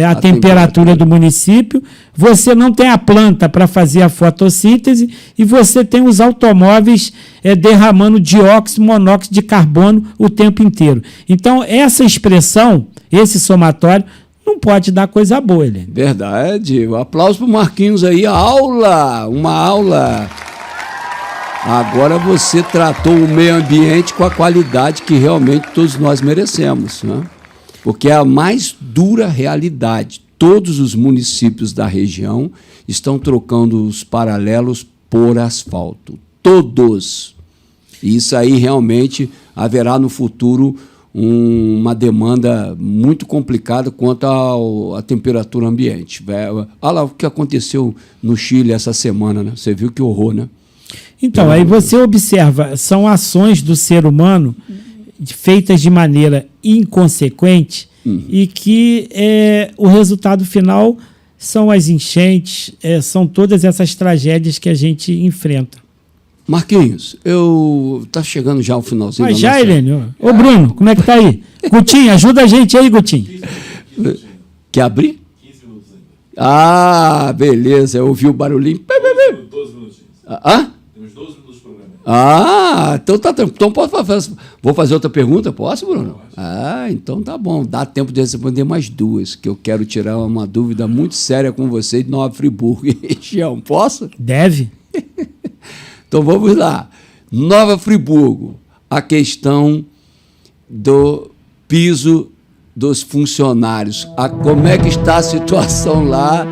a temperatura do município, você não tem a planta para fazer a fotossíntese e você tem os automóveis derramando dióxido e monóxido de carbono o tempo inteiro. Então, essa expressão, esse somatório, não pode dar coisa boa, Helene. Verdade. Um aplauso para o Marquinhos aí. Uma aula. Agora você tratou o meio ambiente com a qualidade que realmente todos nós merecemos, né? Porque é a mais dura realidade. Todos os municípios da região estão trocando os paralelos por asfalto. Todos. E isso aí realmente haverá no futuro uma demanda muito complicada quanto à temperatura ambiente. Olha lá o que aconteceu no Chile essa semana, né? Você viu que horror, né? Então, aí você observa, são ações do ser humano feitas de maneira inconsequente e que o resultado final são as enchentes, são todas essas tragédias que a gente enfrenta. Marquinhos, tá chegando já o finalzinho. Mas já, Helene? Ô, Bruno, como é que tá aí? Gutinho, ajuda a gente aí, Gutinho. Quer abrir? 15 minutos ainda. Ah, beleza, eu ouvi o barulhinho. 12 minutinhos. Hã? Temos 12 minutos de programa. Então tá tranquilo. Então posso fazer. Vou fazer outra pergunta? Posso, Bruno? Então tá bom. Dá tempo de responder mais duas, que eu quero tirar uma dúvida muito séria com você de Nova Friburgo e região. Posso? Deve. Então vamos lá. Nova Friburgo, a questão do piso dos funcionários. Como é que está a situação lá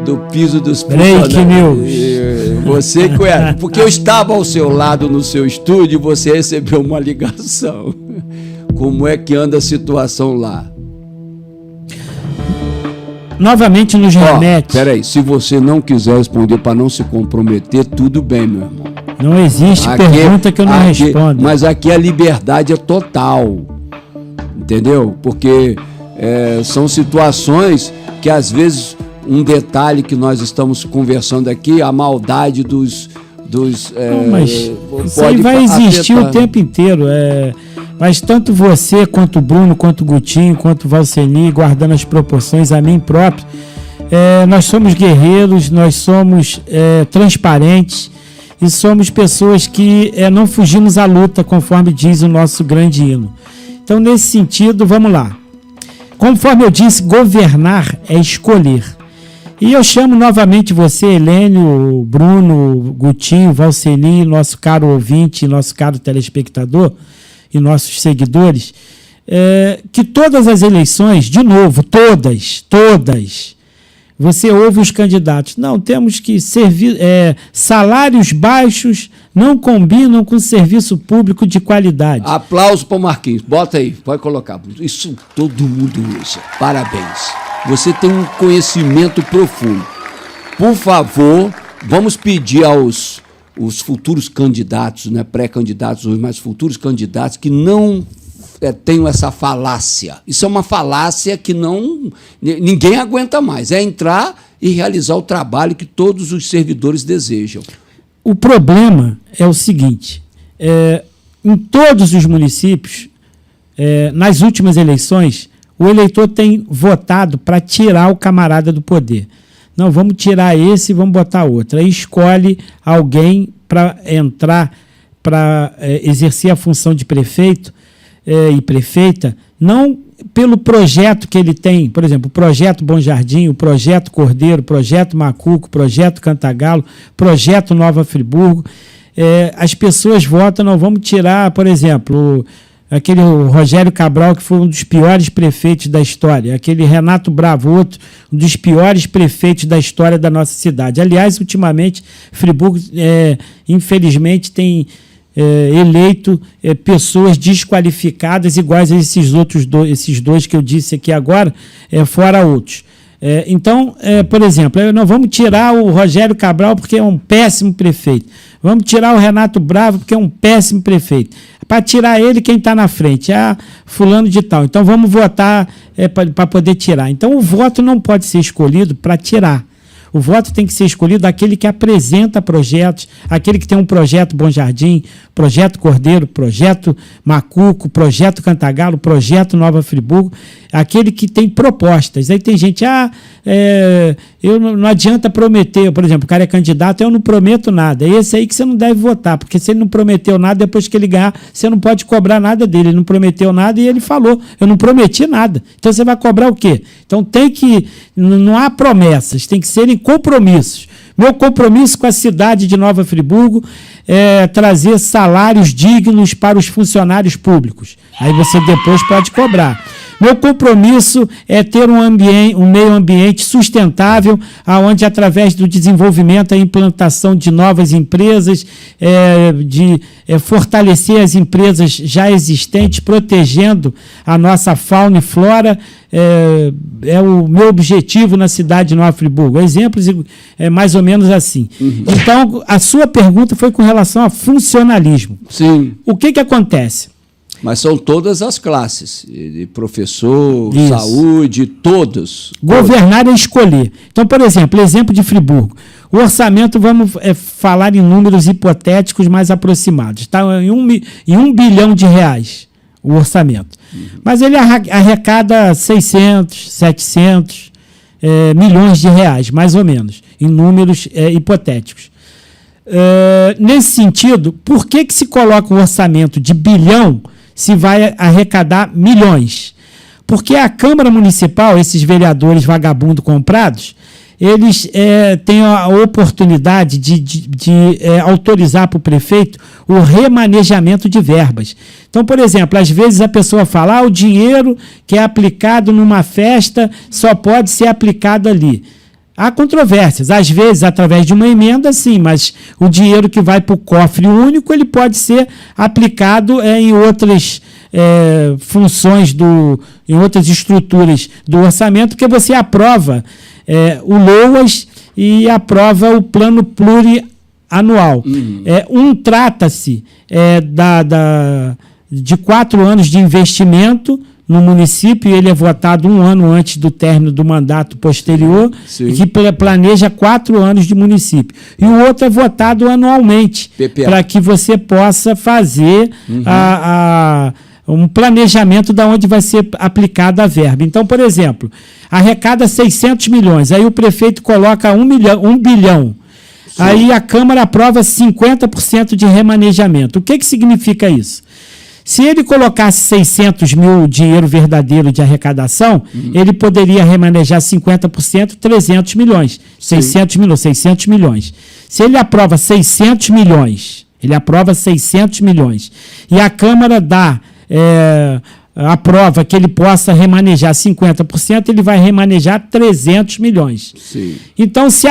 do piso dos funcionários? Break news. Você conhece. Porque eu estava ao seu lado no seu estúdio e você recebeu uma ligação. Como é que anda a situação lá? Novamente nos remete. Peraí, se você não quiser responder para não se comprometer, tudo bem, meu irmão. Não existe pergunta que eu não respondo. Mas aqui a liberdade é total. Entendeu? Porque são situações que às vezes um detalhe que nós estamos conversando aqui, a maldade dos não, mas isso aí vai existir o tempo inteiro. Mas tanto você, quanto o Bruno, quanto o Gutinho, quanto o Valceni, guardando as proporções, a mim próprio, nós somos guerreiros, nós somos transparentes e somos pessoas que não fugimos à luta, conforme diz o nosso grande hino. Então, nesse sentido, vamos lá. Conforme eu disse, governar é escolher. E eu chamo novamente você, Helênio, Bruno, Gutinho, Valceni, nosso caro ouvinte, nosso caro telespectador e nossos seguidores, que todas as eleições, de novo, todas, você ouve os candidatos. Não, temos que salários baixos não combinam com serviço público de qualidade. Aplauso para o Marquinhos. Bota aí, pode colocar. Isso todo mundo usa. Parabéns. Você tem um conhecimento profundo. Por favor, vamos pedir aos futuros candidatos, né, pré-candidatos hoje, mas futuros candidatos que não tenham essa falácia. Isso é uma falácia que ninguém aguenta mais. É entrar e realizar o trabalho que todos os servidores desejam. O problema é o seguinte, em todos os municípios, nas últimas eleições, o eleitor tem votado para tirar o camarada do poder. Não, vamos tirar esse e vamos botar outro. Aí escolhe alguém para entrar, para exercer a função de prefeito e prefeita, não pelo projeto que ele tem, por exemplo, o projeto Bom Jardim, o projeto Cordeiro, o projeto Macuco, o projeto Cantagalo, o projeto Nova Friburgo. As pessoas votam, não, vamos tirar, por exemplo, aquele Rogério Cabral, que foi um dos piores prefeitos da história, aquele Renato Bravo, outro, um dos piores prefeitos da história da nossa cidade. Aliás, ultimamente, Friburgo, infelizmente, tem eleito pessoas desqualificadas iguais a esses dois que eu disse aqui agora, fora outros. Então, por exemplo, não vamos tirar o Rogério Cabral porque é um péssimo prefeito. Vamos tirar o Renato Bravo porque é um péssimo prefeito. Para tirar ele, quem está na frente? Fulano de tal. Então, vamos votar para poder tirar. Então, o voto não pode ser escolhido para tirar. O voto tem que ser escolhido daquele que apresenta projetos, aquele que tem um projeto Bom Jardim, projeto Cordeiro, projeto Macuco, projeto Cantagalo, projeto Nova Friburgo, aquele que tem propostas. Aí tem gente, eu não adianta prometer, por exemplo, o cara é candidato, eu não prometo nada. É esse aí que você não deve votar, porque se ele não prometeu nada, depois que ele ganhar, você não pode cobrar nada dele. Ele não prometeu nada e ele falou, eu não prometi nada. Então você vai cobrar o quê? Então não há promessas, tem que serem compromissos. Meu compromisso com a cidade de Nova Friburgo é trazer salários dignos para os funcionários públicos. Aí você depois pode cobrar. Meu compromisso é ter um meio ambiente sustentável, onde, através do desenvolvimento e implantação de novas empresas, fortalecer as empresas já existentes, protegendo a nossa fauna e flora, é o meu objetivo na cidade de Nova Friburgo. Exemplos mais ou menos assim. Uhum. Então, a sua pergunta foi com relação a funcionalismo. Sim. O que acontece? Mas são todas as classes, de professor, Isso. Saúde, todos. Governar é escolher. Então, por exemplo de Friburgo. O orçamento, vamos falar em números hipotéticos mais aproximados. Está em 1 bilhão de reais o orçamento. Uhum. Mas ele arrecada 600, 700 milhões de reais, mais ou menos, em números hipotéticos. Nesse sentido, por que se coloca um orçamento de bilhão se vai arrecadar milhões? Porque a Câmara Municipal, esses vereadores vagabundos comprados, eles têm a oportunidade de autorizar para o prefeito o remanejamento de verbas. Então, por exemplo, às vezes a pessoa fala, o dinheiro que é aplicado numa festa só pode ser aplicado ali. Há controvérsias. Às vezes, através de uma emenda, sim, mas o dinheiro que vai para o cofre único, ele pode ser aplicado em outras funções, em outras estruturas do orçamento, que você aprova o LOAS e aprova o plano plurianual. Trata-se de 4 anos de investimento no município, ele é votado 1 ano antes do término do mandato posterior, e que planeja 4 anos de município. E o outro é votado anualmente, para que você possa fazer um planejamento de onde vai ser aplicada a verba. Então, por exemplo, arrecada 600 milhões, aí o prefeito coloca 1 bilhão. Sim. Aí a Câmara aprova 50% de remanejamento. O que significa isso? Se ele colocasse 600 mil dinheiro verdadeiro de arrecadação, ele poderia remanejar 50%, 300 milhões. 600 milhões. Se ele aprova 600 milhões, e a Câmara aprova que ele possa remanejar 50%, ele vai remanejar 300 milhões. Sim. Então, se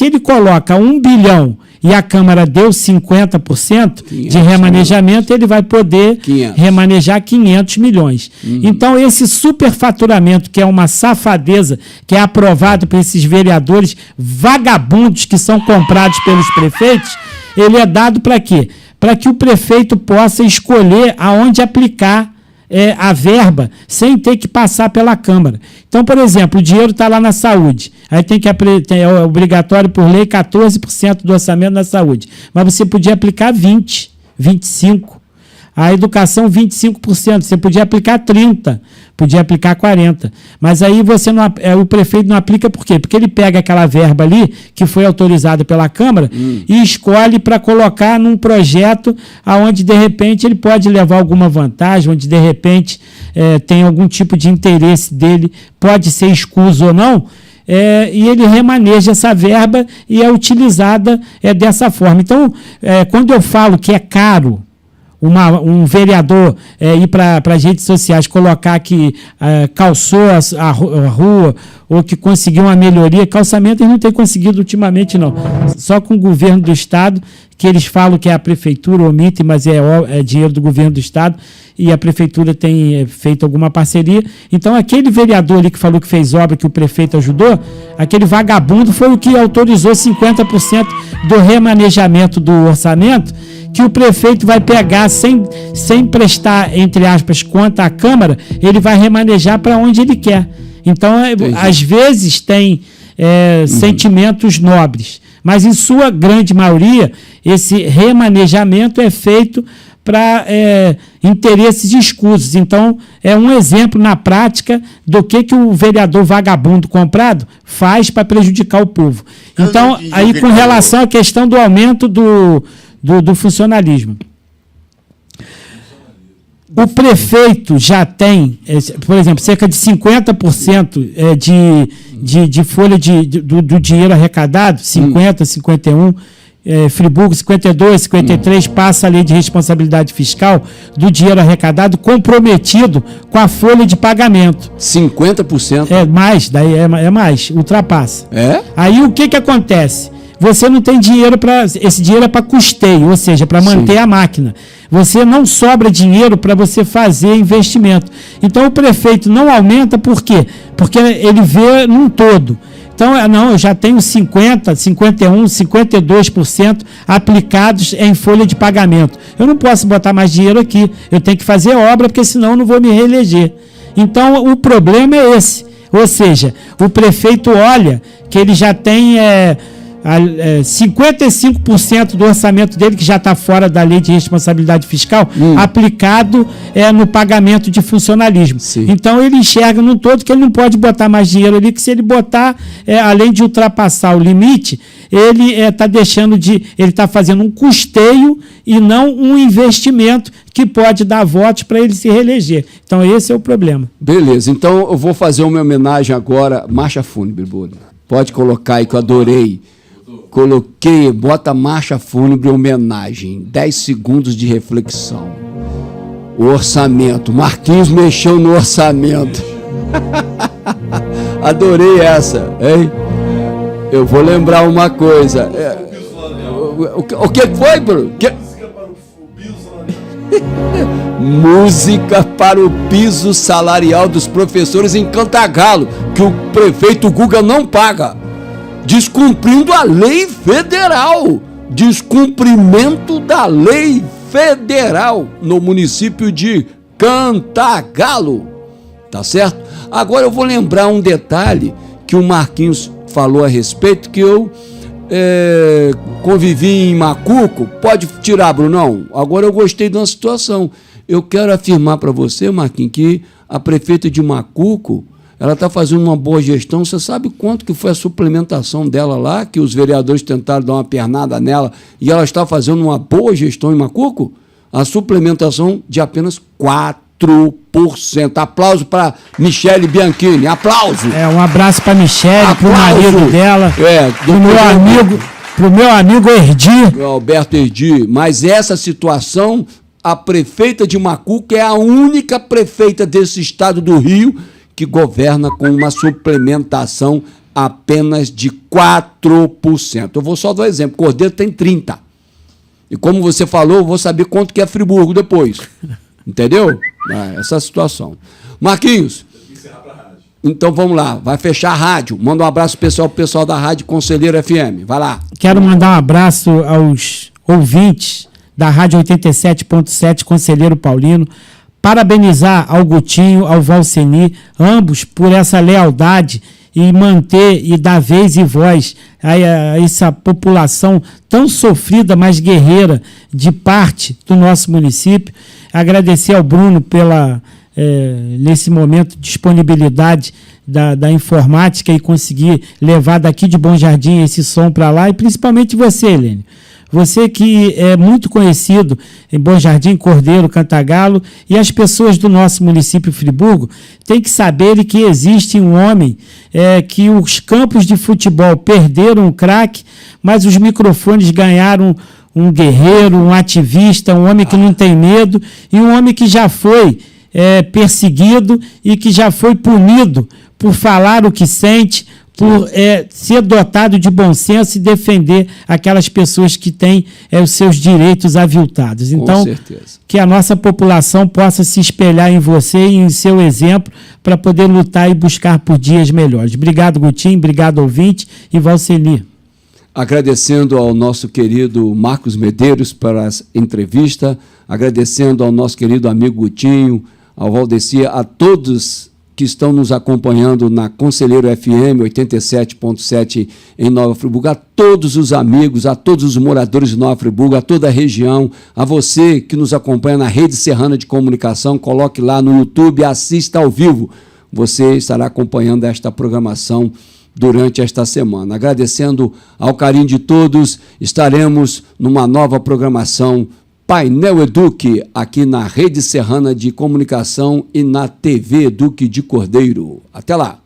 ele coloca 1 bilhão e a Câmara deu 50% de remanejamento, ele vai poder remanejar 500 milhões. Então, esse superfaturamento, que é uma safadeza, que é aprovado por esses vereadores vagabundos que são comprados pelos prefeitos, ele é dado para quê? Para que o prefeito possa escolher aonde aplicar a verba sem ter que passar pela Câmara. Então, por exemplo, o dinheiro está lá na saúde. Aí é obrigatório por lei 14% do orçamento na saúde. Mas você podia aplicar 20%, 25%. A educação, 25%. Você podia aplicar 30%, podia aplicar 40%. Mas aí o prefeito não aplica por quê? Porque ele pega aquela verba ali, que foi autorizada pela Câmara, e escolhe para colocar num projeto onde, de repente, ele pode levar alguma vantagem, onde, de repente, tem algum tipo de interesse dele, pode ser escuso ou não, e ele remaneja essa verba e é utilizada dessa forma. Então, quando eu falo que é caro um vereador ir para as redes sociais colocar que calçou a rua ou que conseguiu uma melhoria, calçamento eles não têm conseguido ultimamente, não. Só com o governo do Estado, que eles falam que a prefeitura omite, mas é dinheiro do governo do Estado, e a prefeitura tem feito alguma parceria. Então, aquele vereador ali que falou que fez obra, que o prefeito ajudou, aquele vagabundo foi o que autorizou 50% do remanejamento do orçamento, que o prefeito vai pegar sem prestar, entre aspas, conta à Câmara, ele vai remanejar para onde ele quer. Então, às vezes tem sentimentos nobres, mas em sua grande maioria, esse remanejamento é feito para interesses escusos. Então, é um exemplo na prática do que o vereador vagabundo comprado faz para prejudicar o povo. Então, aí com relação à questão do aumento do funcionalismo. O prefeito já tem, por exemplo, cerca de 50% de folha do dinheiro arrecadado, 50%, 51%, Friburgo 52, 53, passa a lei de responsabilidade fiscal do dinheiro arrecadado comprometido com a folha de pagamento. 50%? Daí é mais, ultrapassa. Aí o que acontece? Você não tem dinheiro esse dinheiro é para custeio, ou seja, para manter a máquina. Você não sobra dinheiro para você fazer investimento. Então o prefeito não aumenta, por quê? Porque ele vê num todo. Então, eu já tenho 50%, 51%, 52% aplicados em folha de pagamento. Eu não posso botar mais dinheiro aqui. Eu tenho que fazer obra, porque senão eu não vou me reeleger. Então, o problema é esse. Ou seja, o prefeito olha que ele já tem 55% do orçamento dele, que já está fora da lei de responsabilidade fiscal, aplicado no pagamento de funcionalismo. Sim. Então ele enxerga num todo que ele não pode botar mais dinheiro ali, que se ele botar, além de ultrapassar o limite, ele está fazendo um custeio e não um investimento que pode dar votos para ele se reeleger. Então esse é o problema. Beleza, então eu vou fazer uma homenagem agora, marcha fúnebre, Bruno. Pode colocar aí que eu adorei. Coloquei, bota marcha fúnebre homenagem, 10 segundos de reflexão. O orçamento, Marquinhos mexeu no orçamento. Adorei essa, hein? Eu vou lembrar uma coisa. O que foi, Bruno? Música para o piso salarial dos professores em Cantagalo, que o prefeito Guga não paga, descumprindo a lei federal. Descumprimento da lei federal no município de Cantagalo, tá certo? Agora eu vou lembrar um detalhe que o Marquinhos falou a respeito, que eu convivi em Macuco. Pode tirar, Brunão. Agora eu gostei de uma situação. Eu quero afirmar para você, Marquinhos, que a prefeita de Macuco, ela está fazendo uma boa gestão. Você sabe quanto que foi a suplementação dela lá, que os vereadores tentaram dar uma pernada nela, e ela está fazendo uma boa gestão em Macuco? A suplementação de apenas 4%. Aplauso para Michele Bianchini. Aplauso. Um abraço para Michele, para o marido dela, para o meu amigo Erdi. Alberto Erdi. Mas essa situação, a prefeita de Macuco é a única prefeita desse estado do Rio que governa com uma suplementação apenas de 4%. Eu vou só dar um exemplo. Cordeiro tem 30%. E como você falou, eu vou saber quanto que é Friburgo depois. Entendeu? Essa situação. Marquinhos. Então vamos lá, vai fechar a rádio. Manda um abraço pessoal pro pessoal da Rádio Conselheiro FM. Vai lá. Quero mandar um abraço aos ouvintes da Rádio 87.7 Conselheiro Paulino. Parabenizar ao Gutinho, ao Valceni, ambos por essa lealdade e manter e dar vez e voz a essa população tão sofrida, mas guerreira, de parte do nosso município. Agradecer ao Bruno pela, nesse momento, disponibilidade da informática e conseguir levar daqui de Bom Jardim esse som para lá, e principalmente você, Helene. Você que é muito conhecido em Bom Jardim, Cordeiro, Cantagalo, e as pessoas do nosso município Friburgo têm que saber que existe um homem que os campos de futebol perderam um craque, mas os microfones ganharam um guerreiro, um ativista, um homem que não tem medo, e um homem que já foi perseguido e que já foi punido por falar o que sente, por ser dotado de bom senso e defender aquelas pessoas que têm os seus direitos aviltados. Então, que a nossa população possa se espelhar em você e em seu exemplo para poder lutar e buscar por dias melhores. Obrigado, Gutinho, obrigado, ouvinte, e Valceni. Agradecendo ao nosso querido Marcos Medeiros pela entrevista, agradecendo ao nosso querido amigo Gutinho, ao Valdeci, a todos que estão nos acompanhando na Conselheiro FM 87.7 em Nova Friburgo, a todos os amigos, a todos os moradores de Nova Friburgo, a toda a região, a você que nos acompanha na Rede Serrana de Comunicação, coloque lá no YouTube, assista ao vivo. Você estará acompanhando esta programação durante esta semana. Agradecendo ao carinho de todos, estaremos numa nova programação Painel Eduque, aqui na Rede Serrana de Comunicação e na TV Eduque de Cordeiro. Até lá!